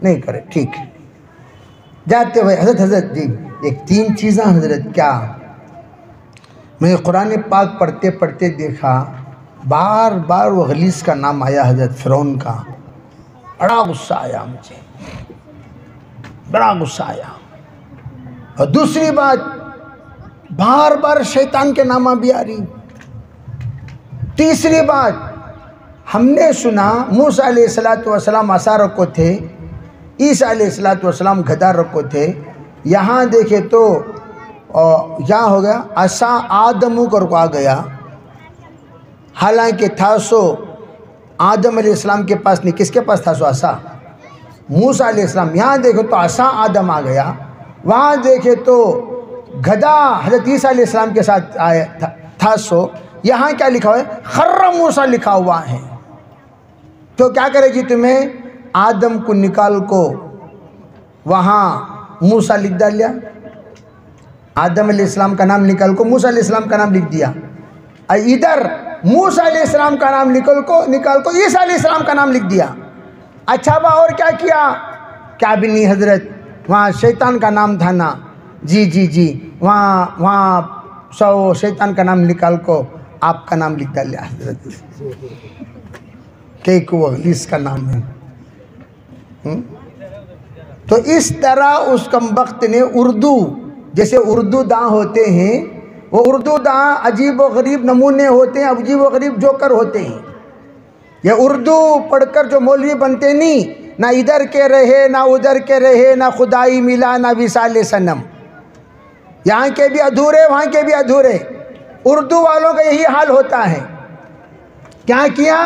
نہیں کرے؟ ٹھیک ہے۔ جاتے ہوئے حضرت جی ایک 3 چیزیں حضرت کیا؟ میں قرآن پاک پڑھتے پڑھتے دیکھا بار بار وہ غلیظ کا نام آیا، حضرت فرعون کا۔ بڑا غصہ آیا مجھے، بڑا غصہ آیا۔ اور دوسری بات، بار بار شیطان کے نامہ بھی آ رہی۔ تیسری بات، ہم نے سنا موسیٰ علیہ السلام عصا رکھو تھے، عیسیٰ علیہ السلام گدھا رکھو تھے۔ یہاں دیکھے تو یہاں ہو گیا عصا آدموں کر کو آ گیا، حالانکہ تھا سو آدم علیہ السلام کے پاس نہیں، کس کے پاس تھا سو؟ عصا موسیٰ علیہ السلام۔ یہاں دیکھو تو عصا آدم آ گیا، وہاں دیکھے تو گدھا حضرت عیسیٰ علیہ السلام کے ساتھ آیا تھا سو۔ یہاں کیا لکھا ہوا ہے؟ خر موسیٰ لکھا ہوا ہے۔ تو کیا کرے گی تمہیں؟ آدم کو نکال کو وہاں موسیٰ لکھ ڈالیا، آدم علیہ السلام کا نام نکال کو موسیٰ علیہ السلام کا نام لکھ دیا، اور ادھر موسیٰ علیہ السلام کا نام نکال کو عیسیٰ علیہ السلام کا نام لکھ دیا۔ اچھا با اور کیا کیا؟ کیا بھی نہیں حضرت، وہاں شیطان کا نام تھا نا، جی وہاں سو شیطان کا نام نکال کو آپ کا نام لکھ ڈالیا حضرت، کہ وہ غلیظ کا نام ہے۔ تو اس طرح اس کمبخت نے اردو، جیسے اردو داں ہوتے ہیں، وہ اردو داں عجیب و غریب نمونے ہوتے ہیں، عجیب و غریب جوکر ہوتے ہیں۔ یہ اردو پڑھ کر جو مولوی بنتے نہیں، نہ ادھر کے رہے نہ ادھر کے رہے، نہ خدائی ملا نہ وصال صنم، یہاں کے بھی ادھورے وہاں کے بھی ادھورے۔ اردو والوں کا یہی حال ہوتا ہے۔ کیا کیا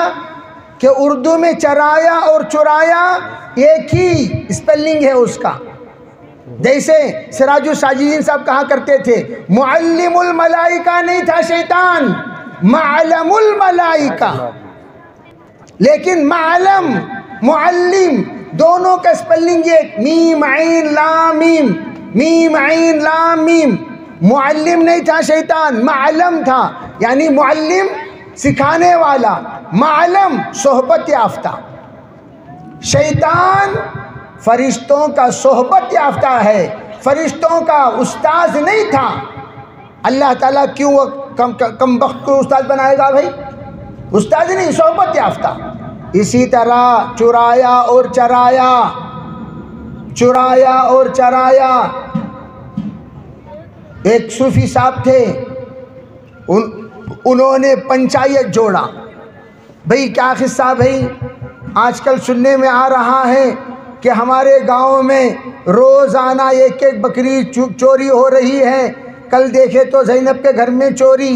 کہ اردو میں چرایا اور چرایا ایک ہی اسپیلنگ ہے اس کا۔ جیسے سراج الساجدین صاحب کہا کرتے تھے، معلم الملائکہ نہیں تھا شیطان، معلم الملائکہ، لیکن معلم معلم دونوں کا اسپیلنگ ایک، میم عین لام میم، میم عین لام میم۔ معلم نہیں تھا شیطان، معلم تھا، یعنی معلم سکھانے والا، معلم صحبت یافتہ۔ شیطان فرشتوں کا صحبت یافتہ ہے، فرشتوں کا استاذ نہیں تھا۔ اللہ تعالیٰ کیوں کم وقت کو استاد بنائے گا بھائی؟ استاد نہیں، صحبت یافتہ۔ اسی طرح چرایا اور چرایا، چرایا اور چرایا۔ ایک صوفی صاحب تھے، انہوں نے پنچایت جوڑا۔ بھئی کیا قصہ بھئی؟ آج کل سننے میں آ رہا ہے کہ ہمارے گاؤں میں روزانہ ایک ایک بکری چوری ہو رہی ہے۔ کل دیکھے تو زینب کے گھر میں چوری،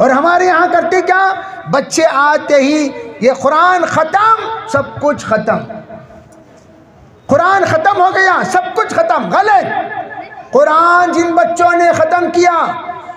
اور ہمارے یہاں کرتے کیا؟ بچے آتے ہی یہ قرآن ختم، سب کچھ ختم، قرآن ختم ہو گیا، سب کچھ ختم۔ غلط۔ قرآن جن بچوں نے ختم کیا،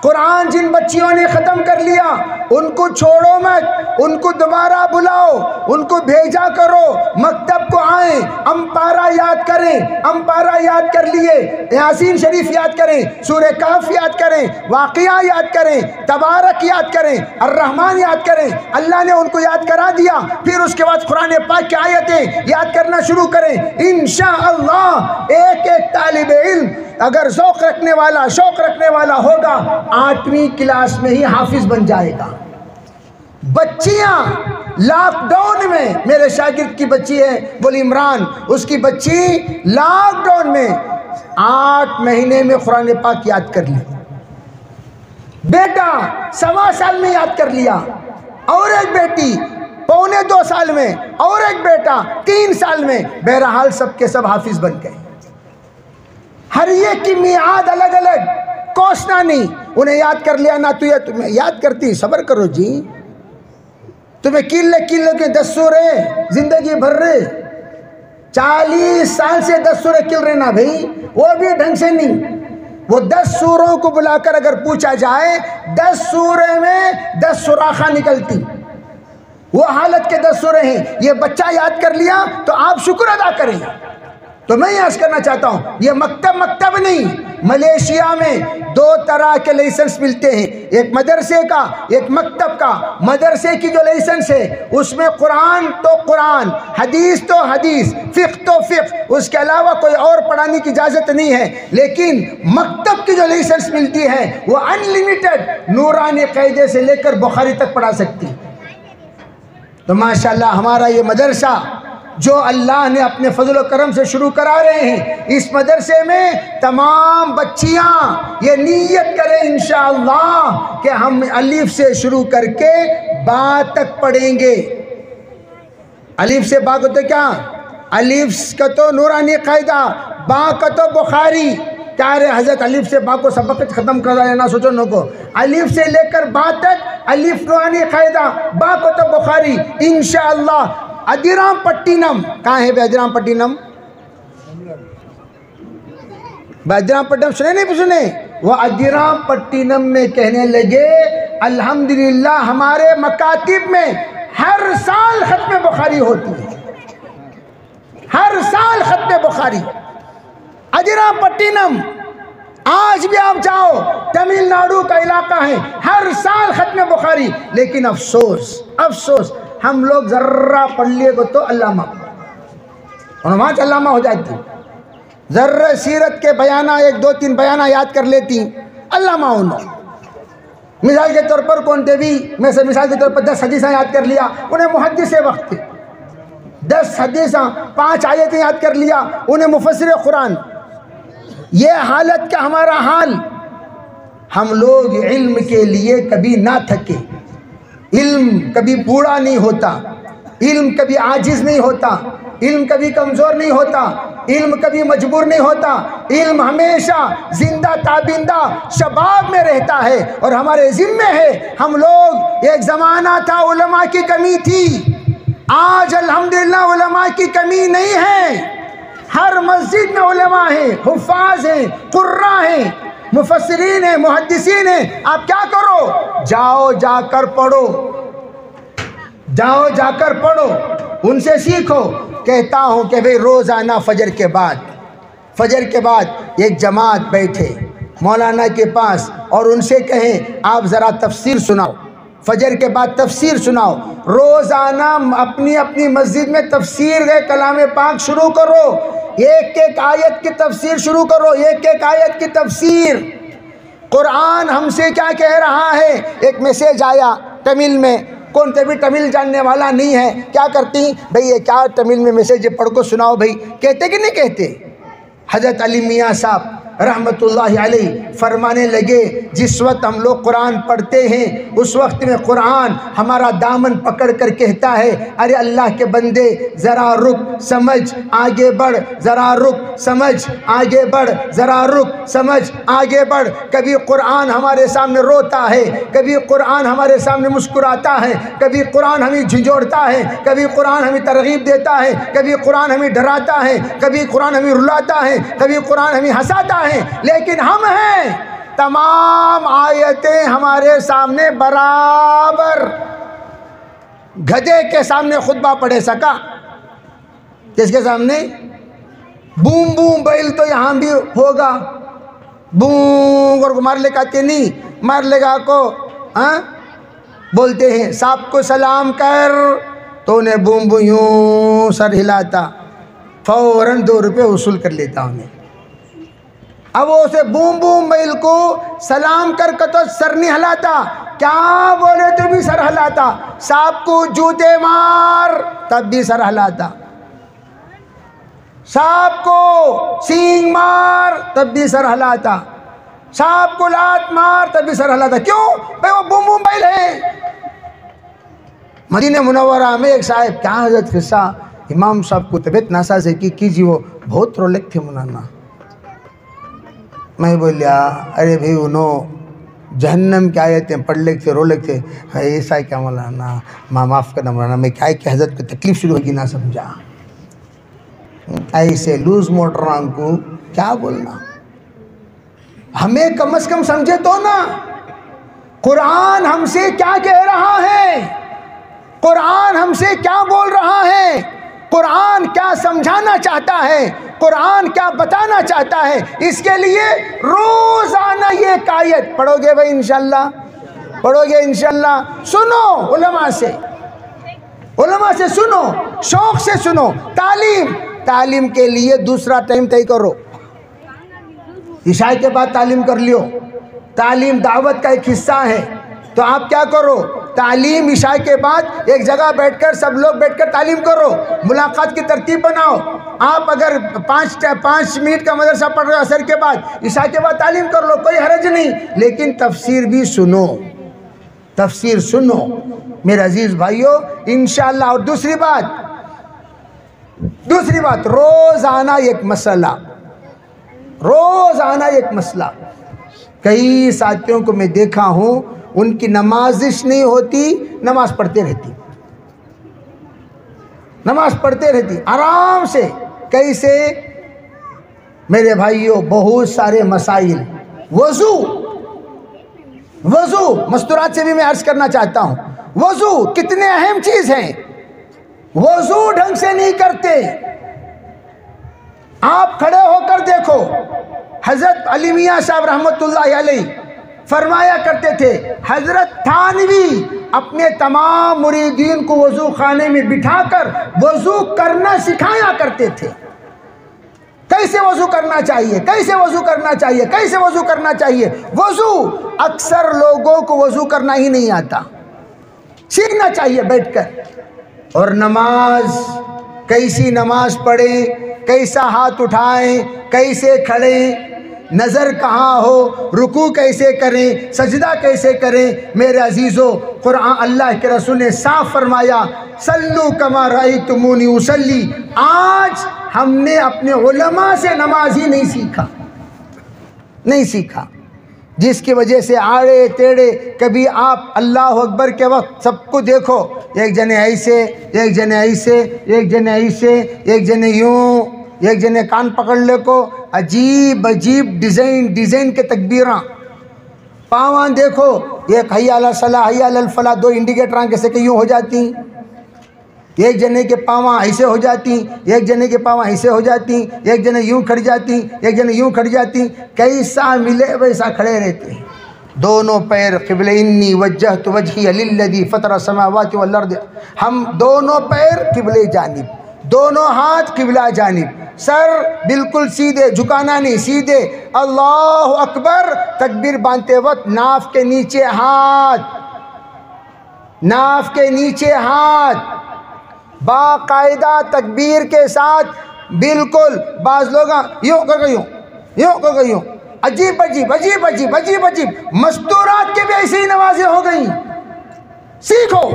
قرآن جن بچیوں نے ختم کر لیا، ان کو چھوڑو مت، ان کو دوبارہ بلاؤ، ان کو بھیجا کرو، مکتب کو آئیں، امپارہ یاد کریں، امپارہ یاد کر لیے، یاسین شریف یاد کریں، سورہ کہف یاد کریں، واقعہ یاد کریں، تبارک یاد کریں، الرحمن یاد کریں۔ اللہ نے ان کو یاد کرا دیا، پھر اس کے بعد قرآن پاک کی آیتیں یاد کرنا شروع کریں۔ انشاءاللہ ایک ایک طالب علم اگر ذوق رکھنے والا، شوق رکھنے والا ہوگا، 8ویں کلاس میں ہی حافظ بن جائے گا۔ بچیاں لاک ڈاؤن میں، میرے شاگرد کی بچی ہے بول عمران، اس کی بچی لاک ڈاؤن میں 8 مہینے میں قرآن پاک یاد کر لی، بیٹا 1.25 سال میں یاد کر لیا، اور ایک بیٹی 1.25 سال میں، اور ایک بیٹا 3 سال میں۔ بہرحال سب کے سب حافظ بن گئے۔ ہر ایک کی میعاد الگ الگ، کوسنا نہیں، انہیں یاد کر لیا نہ تو یہ تمہیں یاد کرتی، صبر کرو جی، تمہیں کلے کے 10 سورے زندگی بھر رہے، 40 سال سے 10 سورے کل رہے نا بھائی، وہ بھی ڈھنگ سے نہیں۔ وہ 10 سوروں کو بلا کر اگر پوچھا جائے، 10 سورے میں 10 سوراخاں نکلتی، وہ حالت کے 10 سورے ہیں۔ یہ بچہ یاد کر لیا تو آپ شکر ادا کریں۔ تو میں یہ عرض کرنا چاہتا ہوں، یہ مکتب نہیں، ملیشیا میں 2 طرح کے لائسنس ملتے ہیں، ایک مدرسے کا، ایک مکتب کا۔ مدرسے کی جو لائسنس ہے اس میں قرآن تو قرآن، حدیث تو حدیث، فقہ تو فقہ، اس کے علاوہ کوئی اور پڑھانے کی اجازت نہیں ہے۔ لیکن مکتب کی جو لائسنس ملتی ہے وہ انلیمیٹڈ، نورانی قاعدے سے لے کر بخاری تک پڑھا سکتی۔ تو ماشاءاللہ ہمارا یہ مدرسہ جو اللہ نے اپنے فضل و کرم سے شروع کرا رہے ہیں، اس مدرسے میں تمام بچیاں یہ نیت کریں انشاءاللہ کہ ہم الف سے شروع کر کے با تک پڑھیں گے۔ الف سے با کو تو کیا؟ الف کا تو نورانی قاعدہ، با کا تو بخاری۔ کیا رہے حضرت الف سے با کو سبق ختم کر رہا ہے، نہ سوچو نو کو، الف سے لے کر با تک الف نورانی قاعدہ، با کو تو بخاری انشاءاللہ۔ ادیرام پٹینم کہاں ہے؟ ادیرام پٹینم، ادیرام پٹینم سنے نہیں سنے؟ وہ ادیرام پٹینم میں کہنے لگے الحمدللہ ہمارے مکاتب میں ہر سال ختم بخاری ہوتی ہے، ہر سال ختم بخاری۔ ادیرام پٹینم آج بھی آپ جاؤ، تمل ناڈو کا علاقہ ہے، ہر سال ختم بخاری۔ لیکن افسوس افسوس، ہم لوگ ذرہ پڑھ لیے کو تو علامہ، اور وہاں علامہ ہو جاتی، ذرہ سیرت کے بیانہ 1 2 3 بیانہ یاد کر لیتی، علامہ ہونا۔ مثال کے طور پر کون تھے بھی، میں سے مثال کے طور پر 10 حدیثیں یاد کر لیا، انہیں محدث وقت تھے۔ 10 حدیثیں، 5 آیتیں یاد کر لیا، انہیں مفسر قرآن۔ یہ حالت کا ہمارا حال۔ ہم لوگ علم کے لیے کبھی نہ تھکے، علم کبھی بوڑھا نہیں ہوتا، علم کبھی عاجز نہیں ہوتا، علم کبھی کمزور نہیں ہوتا، علم کبھی مجبور نہیں ہوتا، علم ہمیشہ زندہ تابندہ شباب میں رہتا ہے اور ہمارے ذمے ہے۔ ہم لوگ، ایک زمانہ تھا علماء کی کمی تھی، آج الحمدللہ علماء کی کمی نہیں ہے، ہر مسجد میں علماء ہیں، حفاظ ہیں، قراء ہیں، مفسرین ہیں، محدثین ہیں۔ آپ کیا کرو؟ جاؤ جا کر پڑھو، جاؤ جا کر پڑھو، ان سے سیکھو۔ کہتا ہوں کہ بھئی روزانہ فجر کے بعد ایک جماعت بیٹھے مولانا کے پاس اور ان سے کہیں آپ ذرا تفسیر سناؤ، فجر کے بعد تفسیر سناؤ۔ روزانہ اپنی اپنی مسجد میں تفسیر کے کلام پاک شروع کرو، ایک ایک آیت کی تفسیر شروع کرو، ایک ایک آیت کی تفسیر۔ قرآن ہم سے کیا کہہ رہا ہے؟ ایک میسیج آیا تمل میں، کون بھی تمل جاننے والا نہیں ہے، کیا کرتی بھئی یہ کیا تمل میں میسیج پڑھ کو سناؤ بھئی، کہتے کہ نہیں کہتے؟ حضرت علی میاں صاحب رحمتullah علیہ فرمانے لگے جس وقت ہم لوگ قرآن پڑھتے ہیں اس وقت میں قرآن ہمارا دامن پکڑ کر کہتا ہے ارے اللہ کے بندے ذرا رک سمجھ آگے بڑھ، ذرا رک سمجھ آگے بڑھ، ذرا رک سمجھ آگے بڑھ۔ کبھی قرآن ہمارے سامنے روتا ہے، کبھی قرآن ہمارے سامنے مسکراتا ہے، کبھی قرآن ہمیں جھنجھوڑتا ہے، کبھی قرآن ہمیں ترغیب دیتا ہے، کبھی قرآن ہمیں ڈراتا ہے، کبھی قرآن ہمیں رلاتا ہے، کبھی قرآن ہمیں ہنساتا ہے، لیکن ہم ہیں تمام آیتیں ہمارے سامنے برابر۔ گدھے کے سامنے خطبہ پڑھے سکا؟ کس کے سامنے؟ بوم بوم بیل تو یہاں بھی ہوگا، بوم اور مار لے کہتے نہیں، مار لگا کو بولتے ہیں سانپ کو سلام کر تو انہیں بوم بوم یوں سر ہلاتا، فوراً 2 روپے وصول کر لیتا انہیں۔ اب وہ اسے بوم بوم بیل کو سلام کر کے تو سر نہیں ہلاتا، کیا بولے تو بھی سر ہلاتا، سانپ کو جوتے مار تب بھی سر ہلاتا، سانپ کو سینگ مار تب بھی سر ہلاتا، سانپ کو لات مار تب بھی سر ہلاتا۔ کیوں؟ بھائی وہ بوم بوم بیل ہے۔ مدینہ منورہ میں ایک صاحب، کیا حضرت قصہ، امام صاحب کو طبیعت ناسازی کی وہ بہت رولک تھے مولانا۔ میں بولیا ارے بھائی انہوں جہنم کی آیتیں پڑھ لکھ تھے، رو لکھ تھے، ایسا کیا مولانا، معاف کرنا مولانا، میں کیا ہے کہ حضرت کو تکلیف شروع ہوگی نہ سمجھا، ایسے لوز موٹران کو کیا بولنا، ہمیں کم از کم سمجھے تو نا قرآن ہم سے کیا کہہ رہا ہے، قرآن ہم سے کیا بول رہا ہے، قرآن کیا سمجھانا چاہتا ہے، قرآن کیا بتانا چاہتا ہے۔ اس کے لیے روزانہ یہ آیت پڑھو گے بھائی انشاءاللہ، پڑھو گے انشاءاللہ، سنو علماء سے سنو، شوق سے سنو۔ تعلیم کے لیے دوسرا ٹائم طے کرو، عشاء کے بعد تعلیم کر لیو، تعلیم دعوت کا ایک حصہ ہے، تو آپ کیا کرو، تعلیم عشاء کے بعد ایک جگہ بیٹھ کر سب لوگ بیٹھ کر تعلیم کرو، ملاقات کی ترتیب بناؤ۔ آپ اگر 5 منٹ کا مدرسہ پڑھ رہے ہو عصر کے بعد، عشاء کے بعد تعلیم کر لو، کوئی حرج نہیں، لیکن تفسیر بھی سنو، تفسیر سنو میرے عزیز بھائیو انشاءاللہ۔ اور دوسری بات روزانہ ایک مسئلہ، کئی ساتھیوں کو میں دیکھا ہوں ان کی نمازش نہیں ہوتی، نماز پڑھتے رہتی آرام سے۔ کیسے؟ میرے بھائیوں بہت سارے مسائل، وضو مستورات سے بھی میں عرض کرنا چاہتا ہوں، وضو کتنے اہم چیز ہیں، وضو ڈھنگ سے نہیں کرتے۔ آپ کھڑے ہو کر دیکھو، حضرت علی میاں صاحب رحمت اللہ علیہ فرمایا کرتے تھے، حضرت تھانوی اپنے تمام مریدین کو وضو خانے میں بٹھا کر وضو کرنا سکھایا کرتے تھے۔ کیسے وضو کرنا چاہیے، کیسے وضو کرنا چاہیے، کیسے وضو کرنا چاہیے۔ وضو اکثر لوگوں کو وضو کرنا ہی نہیں آتا، سیکھنا چاہیے بیٹھ کر۔ اور نماز، کیسی نماز پڑھیں، کیسا ہاتھ اٹھائیں، کیسے کھڑیں، نظر کہاں ہو، رکوع کیسے کریں، سجدہ کیسے کریں۔ میرے عزیزو قرآن اللہ کے رسول نے صاف فرمایا صلو کما رأیتمونی اصلی۔ آج ہم نے اپنے علماء سے نماز ہی نہیں سیکھا، جس کی وجہ سے آڑے ٹیڑے، کبھی آپ اللہ اکبر کے وقت سب کو دیکھو، ایک جنے ایسے، ایک جنے ایسے، ایک جنے ایسے، ایک جنے یوں، ایک جنے کان پکڑ لے کو، عجیب ڈیزائن کے تکبیراں۔ پاواں دیکھو، ایک حی علی الصلاح، حی علی الفلاح، 2 انڈیکیٹراں کیسے کہ یوں ہو جاتی، ایک جنے کے پاواں ایسے ہو جاتی، ایک جنے کے پاواں ایسے ہو جاتی، ایک جنے یوں کھڑ جاتی، ایک جنے یوں کھڑ جاتی، کیسا ملے ویسا کھڑے رہتے ہیں۔ دونوں پیر قبلہ، انی وجہت وجہی للذی فطر السماوات والارض، ہم دونوں پیر قبلہ جانب، دونوں ہاتھ قبلہ جانب، سر بالکل سیدھے، جھکانا نہیں، سیدھے۔ اللہ اکبر تکبیر باندھتے وقت ناف کے نیچے ہاتھ، باقاعدہ تکبیر کے ساتھ، بالکل۔ بعض لوگ یوں کر کے یوں یوں ہو گئی، عجیب عجیب عجیب عجیب عجیب عجیب مستورات کے بھی ایسی ہی نمازیں ہو گئیں۔ سیکھو،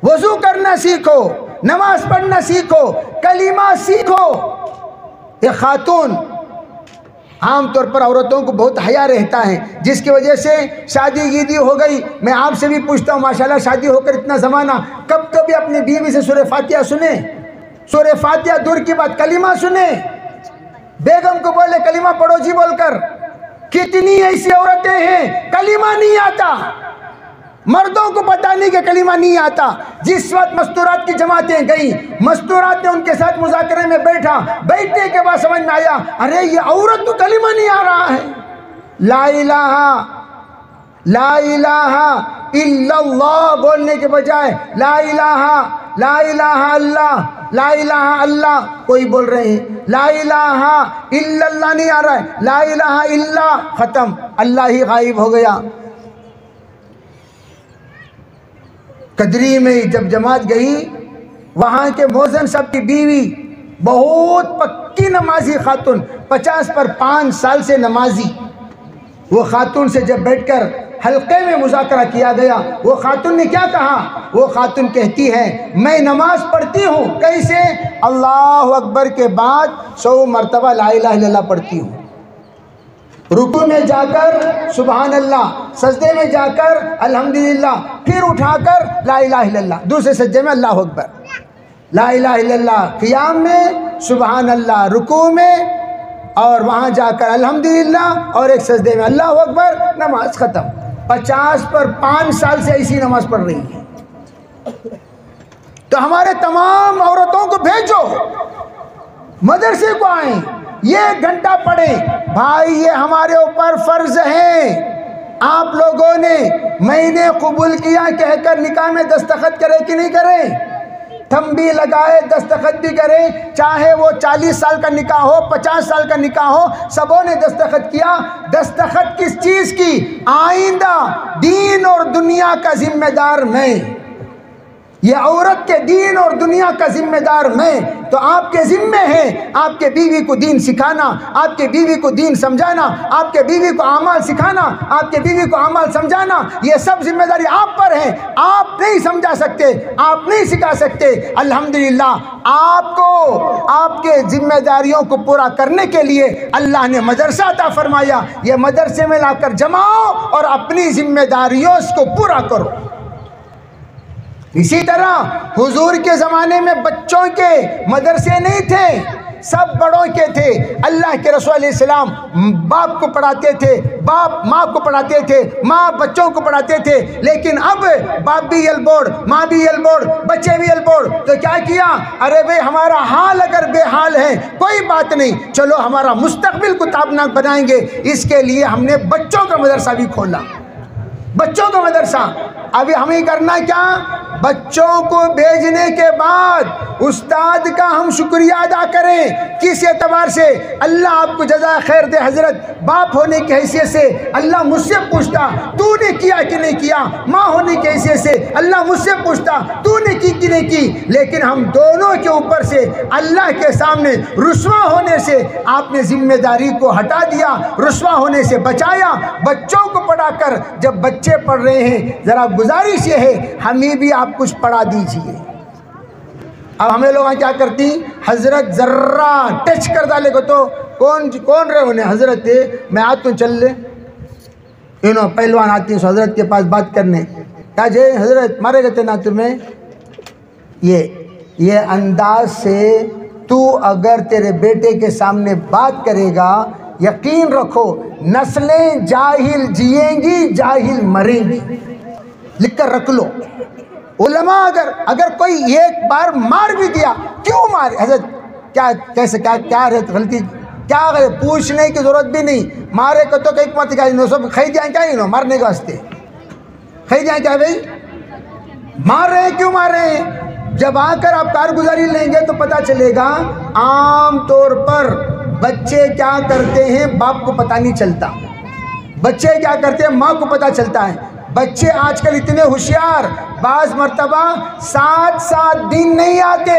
وضو کرنا سیکھو، نماز پڑھنا سیکھو، کلمہ سیکھو۔ یہ خاتون عام طور پر عورتوں کو بہت حیا رہتا ہے، جس کی وجہ سے شادی گیدی ہو گئی۔ میں آپ سے بھی پوچھتا ہوں، ماشاءاللہ شادی ہو کر اتنا زمانہ، کب کبھی اپنی بیوی سے سورہ فاتحہ سنیں؟ سورہ فاتحہ دور کی بات، کلمہ سنیں۔ بیگم کو بولے کلمہ پڑھو جی بول کر۔ کتنی ایسی عورتیں ہیں کلمہ نہیں آتا، مردوں کو پتہ نہیں کہ کلمہ نہیں آتا۔ جس وقت مستورات کی جماعتیں گئیں، مستورات نے ان کے ساتھ مذاکرے میں بیٹھا، بیٹھنے کے بعد سمجھ میں آیا ارے یہ عورت تو کلمہ نہیں آ رہا ہے۔ لا الہ الا اللہ بولنے کے بجائے لا الہ اللہ، لا الہ اللہ کوئی بول رہے ہیں، لا الہ الا اللہ نہیں آ رہا ہے، لا الہ الا ختم، اللہ ہی غائب ہو گیا۔ قدری میں جب جماعت گئی، وہاں کے مؤذن صاحب کی بیوی بہت پکی نمازی خاتون، 50 پر 5 سال سے نمازی، وہ خاتون سے جب بیٹھ کر حلقے میں مذاکرہ کیا گیا، وہ خاتون نے کیا کہا؟ وہ خاتون کہتی ہے میں نماز پڑھتی ہوں کیسے؟ اللہ اکبر کے بعد 100 مرتبہ لا الہ الا اللہ پڑھتی ہوں، رکوع میں جا کر سبحان اللہ، سجدے میں جا کر الحمدللہ، پھر اٹھا کر لا الہ الا اللہ، دوسرے سجدے میں اللہ اکبر، لا الہ الا اللہ، قیام میں سبحان اللہ، رکوع میں، اور وہاں جا کر الحمدللہ، اور ایک سجدے میں اللہ اکبر، نماز ختم۔ 50 پر 5 سال سے ایسی نماز پڑھ رہی ہے۔ تو ہمارے تمام عورتوں کو بھیجو، مدرسے کو آئیں، یہ 1 گھنٹہ پڑھیں۔ بھائی یہ ہمارے اوپر فرض ہے۔ آپ لوگوں نے میں نے قبول کیا کہہ کر نکاح میں دستخط کرے کہ نہیں کریں؟ تھم بھی لگائے، دستخط بھی کریں، چاہے وہ 40 سال کا نکاح ہو، 50 سال کا نکاح ہو، سبوں نے دستخط کیا۔ دستخط کس چیز کی؟ آئندہ دین اور دنیا کا ذمہ دار میں، یہ عورت کے دین اور دنیا کا ذمہ دار میں، تو آپ کے ذمہ ہے آپ کے بیوی کو دین سکھانا، آپ کے بیوی کو دین سمجھانا، آپ کے بیوی کو اعمال سکھانا، آپ کے بیوی کو اعمال سمجھانا، یہ سب ذمہ داری آپ پر ہے۔ آپ نہیں سمجھا سکتے، آپ نہیں سکھا سکتے، الحمدللہ آپ کو آپ کے ذمہ داریوں کو پورا کرنے کے لیے اللہ نے مدرسہ عطا فرمایا، یہ مدرسے میں لا کر جماؤ اور اپنی ذمہ داریوں کو پورا کرو۔ اسی طرح حضور کے زمانے میں بچوں کے مدرسے نہیں تھے، سب بڑوں کے تھے۔ اللہ کے رسول علیہ السلام باپ کو پڑھاتے تھے، باپ ماں کو پڑھاتے تھے، ماں بچوں کو پڑھاتے تھے۔ لیکن اب باپ بھی ایل بورڈ، ماں بھی ایل بورڈ، بچے بھی ایل بورڈ، تو کیا کیا؟ ارے بھئی ہمارا حال اگر بے حال ہے کوئی بات نہیں، چلو ہمارا مستقبل کو تابناک بنائیں گے، اس کے لیے ہم نے بچوں کا مدرسہ بھی کھولا، بچوں کا مدرسہ۔ ابھی ہمیں کرنا کیا؟ بچوں کو بھیجنے کے بعد استاد کا ہم شکریہ ادا کریں۔ کس اعتبار سے؟ اللہ آپ کو جزائے خیر دے حضرت، باپ ہونے کی حیثیت سے اللہ مجھ سے پوچھتا تو نے کیا کہ نہیں کیا، ماں ہونے کی حیثیت سے اللہ مجھ سے پوچھتا تو نے کی کہ نہیں کی، لیکن ہم دونوں کے اوپر سے اللہ کے سامنے رسوا ہونے سے آپ نے ذمہ داری کو ہٹا دیا، رسوا ہونے سے بچایا۔ بچوں کو پڑھا کر جب بچے پڑھ رہے ہیں، ذرا گزارش یہ ہے ہمیں بھی آپ کچھ پڑھا دیجئے۔ اب ہمیں لوگ کیا کرتی؟ حضرت ذرہ ٹچ کر ڈالے کو تو کون رہے انہیں حضرت میں آتا ہوں چل لے، انہوں پہلوان آتی ہیں حضرت کے پاس بات کرنے، کیا جے حضرت مارے گئے نا تمہیں؟ یہ انداز سے تو اگر تیرے بیٹے کے سامنے بات کرے گا، یقین رکھو نسلیں جاہل جئیں گی، جاہل مریں گی، لکھ کر رکھ لو۔ علماء اگر کوئی ایک بار مار بھی دیا، کیوں مارے حضرت، کیا کیسے کیا غلطی، کیا پوچھنے کی ضرورت بھی نہیں، مارے کو تو کہ حکمت کا انہوں سب خید جائیں کیا، انہوں مارنے کا واسطے خید جائیں کیا بھئی، مار رہے ہیں کیوں مار رہے ہیں؟ جب آ کر آپ کارگزاری لیں گے تو پتہ چلے گا۔ عام طور پر بچے کیا کرتے ہیں باپ کو پتہ نہیں چلتا، بچے کیا کرتے ہیں ماں کو پتہ چلتا ہے۔ بچے آج کل اتنے ہوشیار، بعض مرتبہ 7 دن نہیں آتے،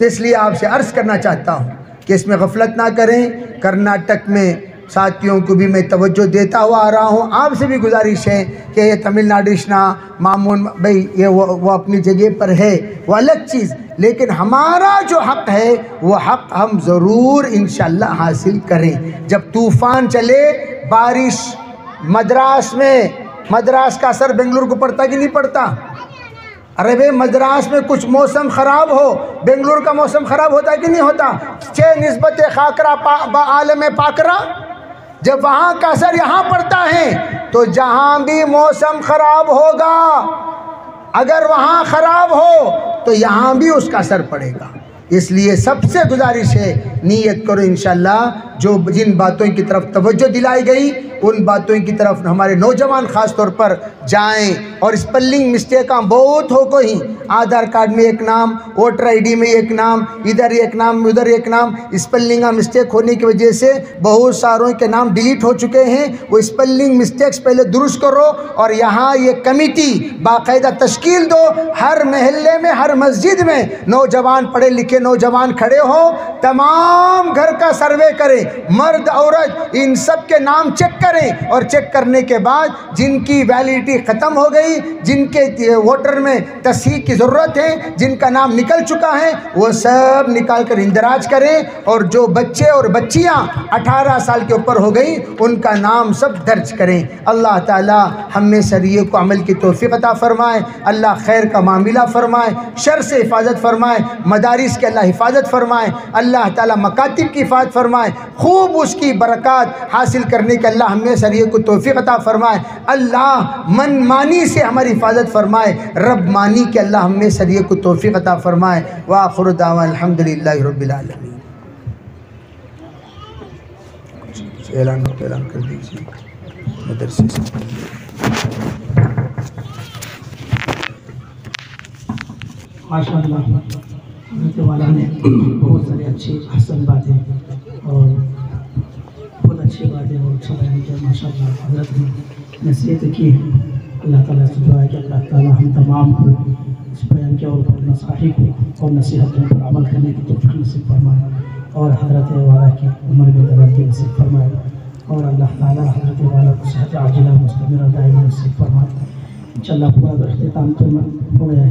تو اس لیے آپ سے عرض کرنا چاہتا ہوں کہ اس میں غفلت نہ کریں. کرناٹک میں ساتھیوں کو بھی میں توجہ دیتا ہوا آ رہا ہوں. آپ سے بھی گزارش ہے کہ یہ تمل ناڈو معمول بھائی یہ وہ اپنی جگہ پر ہے، وہ الگ چیز، لیکن ہمارا جو حق ہے وہ حق ہم ضرور انشاءاللہ حاصل کریں. جب طوفان چلے، بارش مدراس کا اثر بنگلور کو پڑتا کہ نہیں پڑتا؟ ارے بھائی مدراس میں کچھ موسم خراب ہو، بنگلور کا موسم خراب ہوتا ہے کہ نہیں ہوتا؟ نسبت خاکرہ عالم پاکرہ، جب وہاں کا اثر یہاں پڑتا ہے تو جہاں بھی موسم خراب ہوگا، اگر وہاں خراب ہو تو یہاں بھی اس کا اثر پڑے گا. اس لیے سب سے گزارش ہے نیت کرو انشاءاللہ جو جن باتوں کی طرف توجہ دلائی گئی ان باتوں کی طرف ہمارے نوجوان خاص طور پر جائیں. اور اسپیلنگ مسٹیکاں بہت ہو گئی، آدھار کارڈ میں ایک نام، ووٹر آئی ڈی میں ایک نام، ادھر ایک نام ادھر ایک نام، اسپیلنگ مسٹیک ہونے کی وجہ سے بہت ساروں کے نام ڈیلیٹ ہو چکے ہیں. وہ اسپیلنگ مسٹیکس پہلے درست کرو اور یہاں یہ کمیٹی باقاعدہ تشکیل دو. ہر محلے میں ہر مسجد میں نوجوان پڑھے لکھے نوجوان کھڑے ہو، تمام گھر کا سروے کریں، مرد عورت ان سب کے نام چیک کریں، اور چیک کرنے کے بعد جن کی ویلیڈیٹی ختم ہو گئی، جن کے ووٹر میں تصحیح کی ضرورت ہے، جن کا نام نکل چکا ہے، وہ سب نکال کر اندراج کریں. اور جو بچے اور بچیاں 18 سال کے اوپر ہو گئی ان کا نام سب درج کریں. اللہ تعالی ہم میں شریعہ کو عمل کی توفیق عطا فرمائے. اللہ خیر کا معاملہ فرمائے، شر سے حفاظت فرمائے، مدارس کے اللہ حفاظت فرمائے. اللہ تعالی مکاتب کی حفاظت فرمائے، خوب اس کی برکات حاصل کرنے کے اللہ ہم میں شریعہ کو توفیق عطا فرمائے. اللہ من مانی سے ہماری حفاظت فرمائے، رب مانی کے اللہ ہم میں شریعہ کو توفیق عطا فرمائے. وآخر دعوانا الحمدللہ رب العالمین. اعلان کر دیجیے مدرسے سے. ماشاءاللہ حضرت والا نے بہت سارے اچھی احسن باتیں اور بہت اچھی باتیں اور اچھا بیان کیا. ماشاءاللہ حضرت نے نصیحت کی. اللہ تعالیٰ سے دعا ہے کہ اللہ تعالیٰ ہم تمام کو اس بیان کے اور نصائح کو اور نصیحتوں پر عمل کرنے کی توفیق نصیب فرمائے، اور حضرت والا کی عمر میں درجے نصیب فرمائے، اور اللہ تعالیٰ حضرت والا کو صحت عاجلہ مستمرہ دائمی نصیب فرمائے. انشاءاللہ پورا اختتام تو ہو گیا ہے.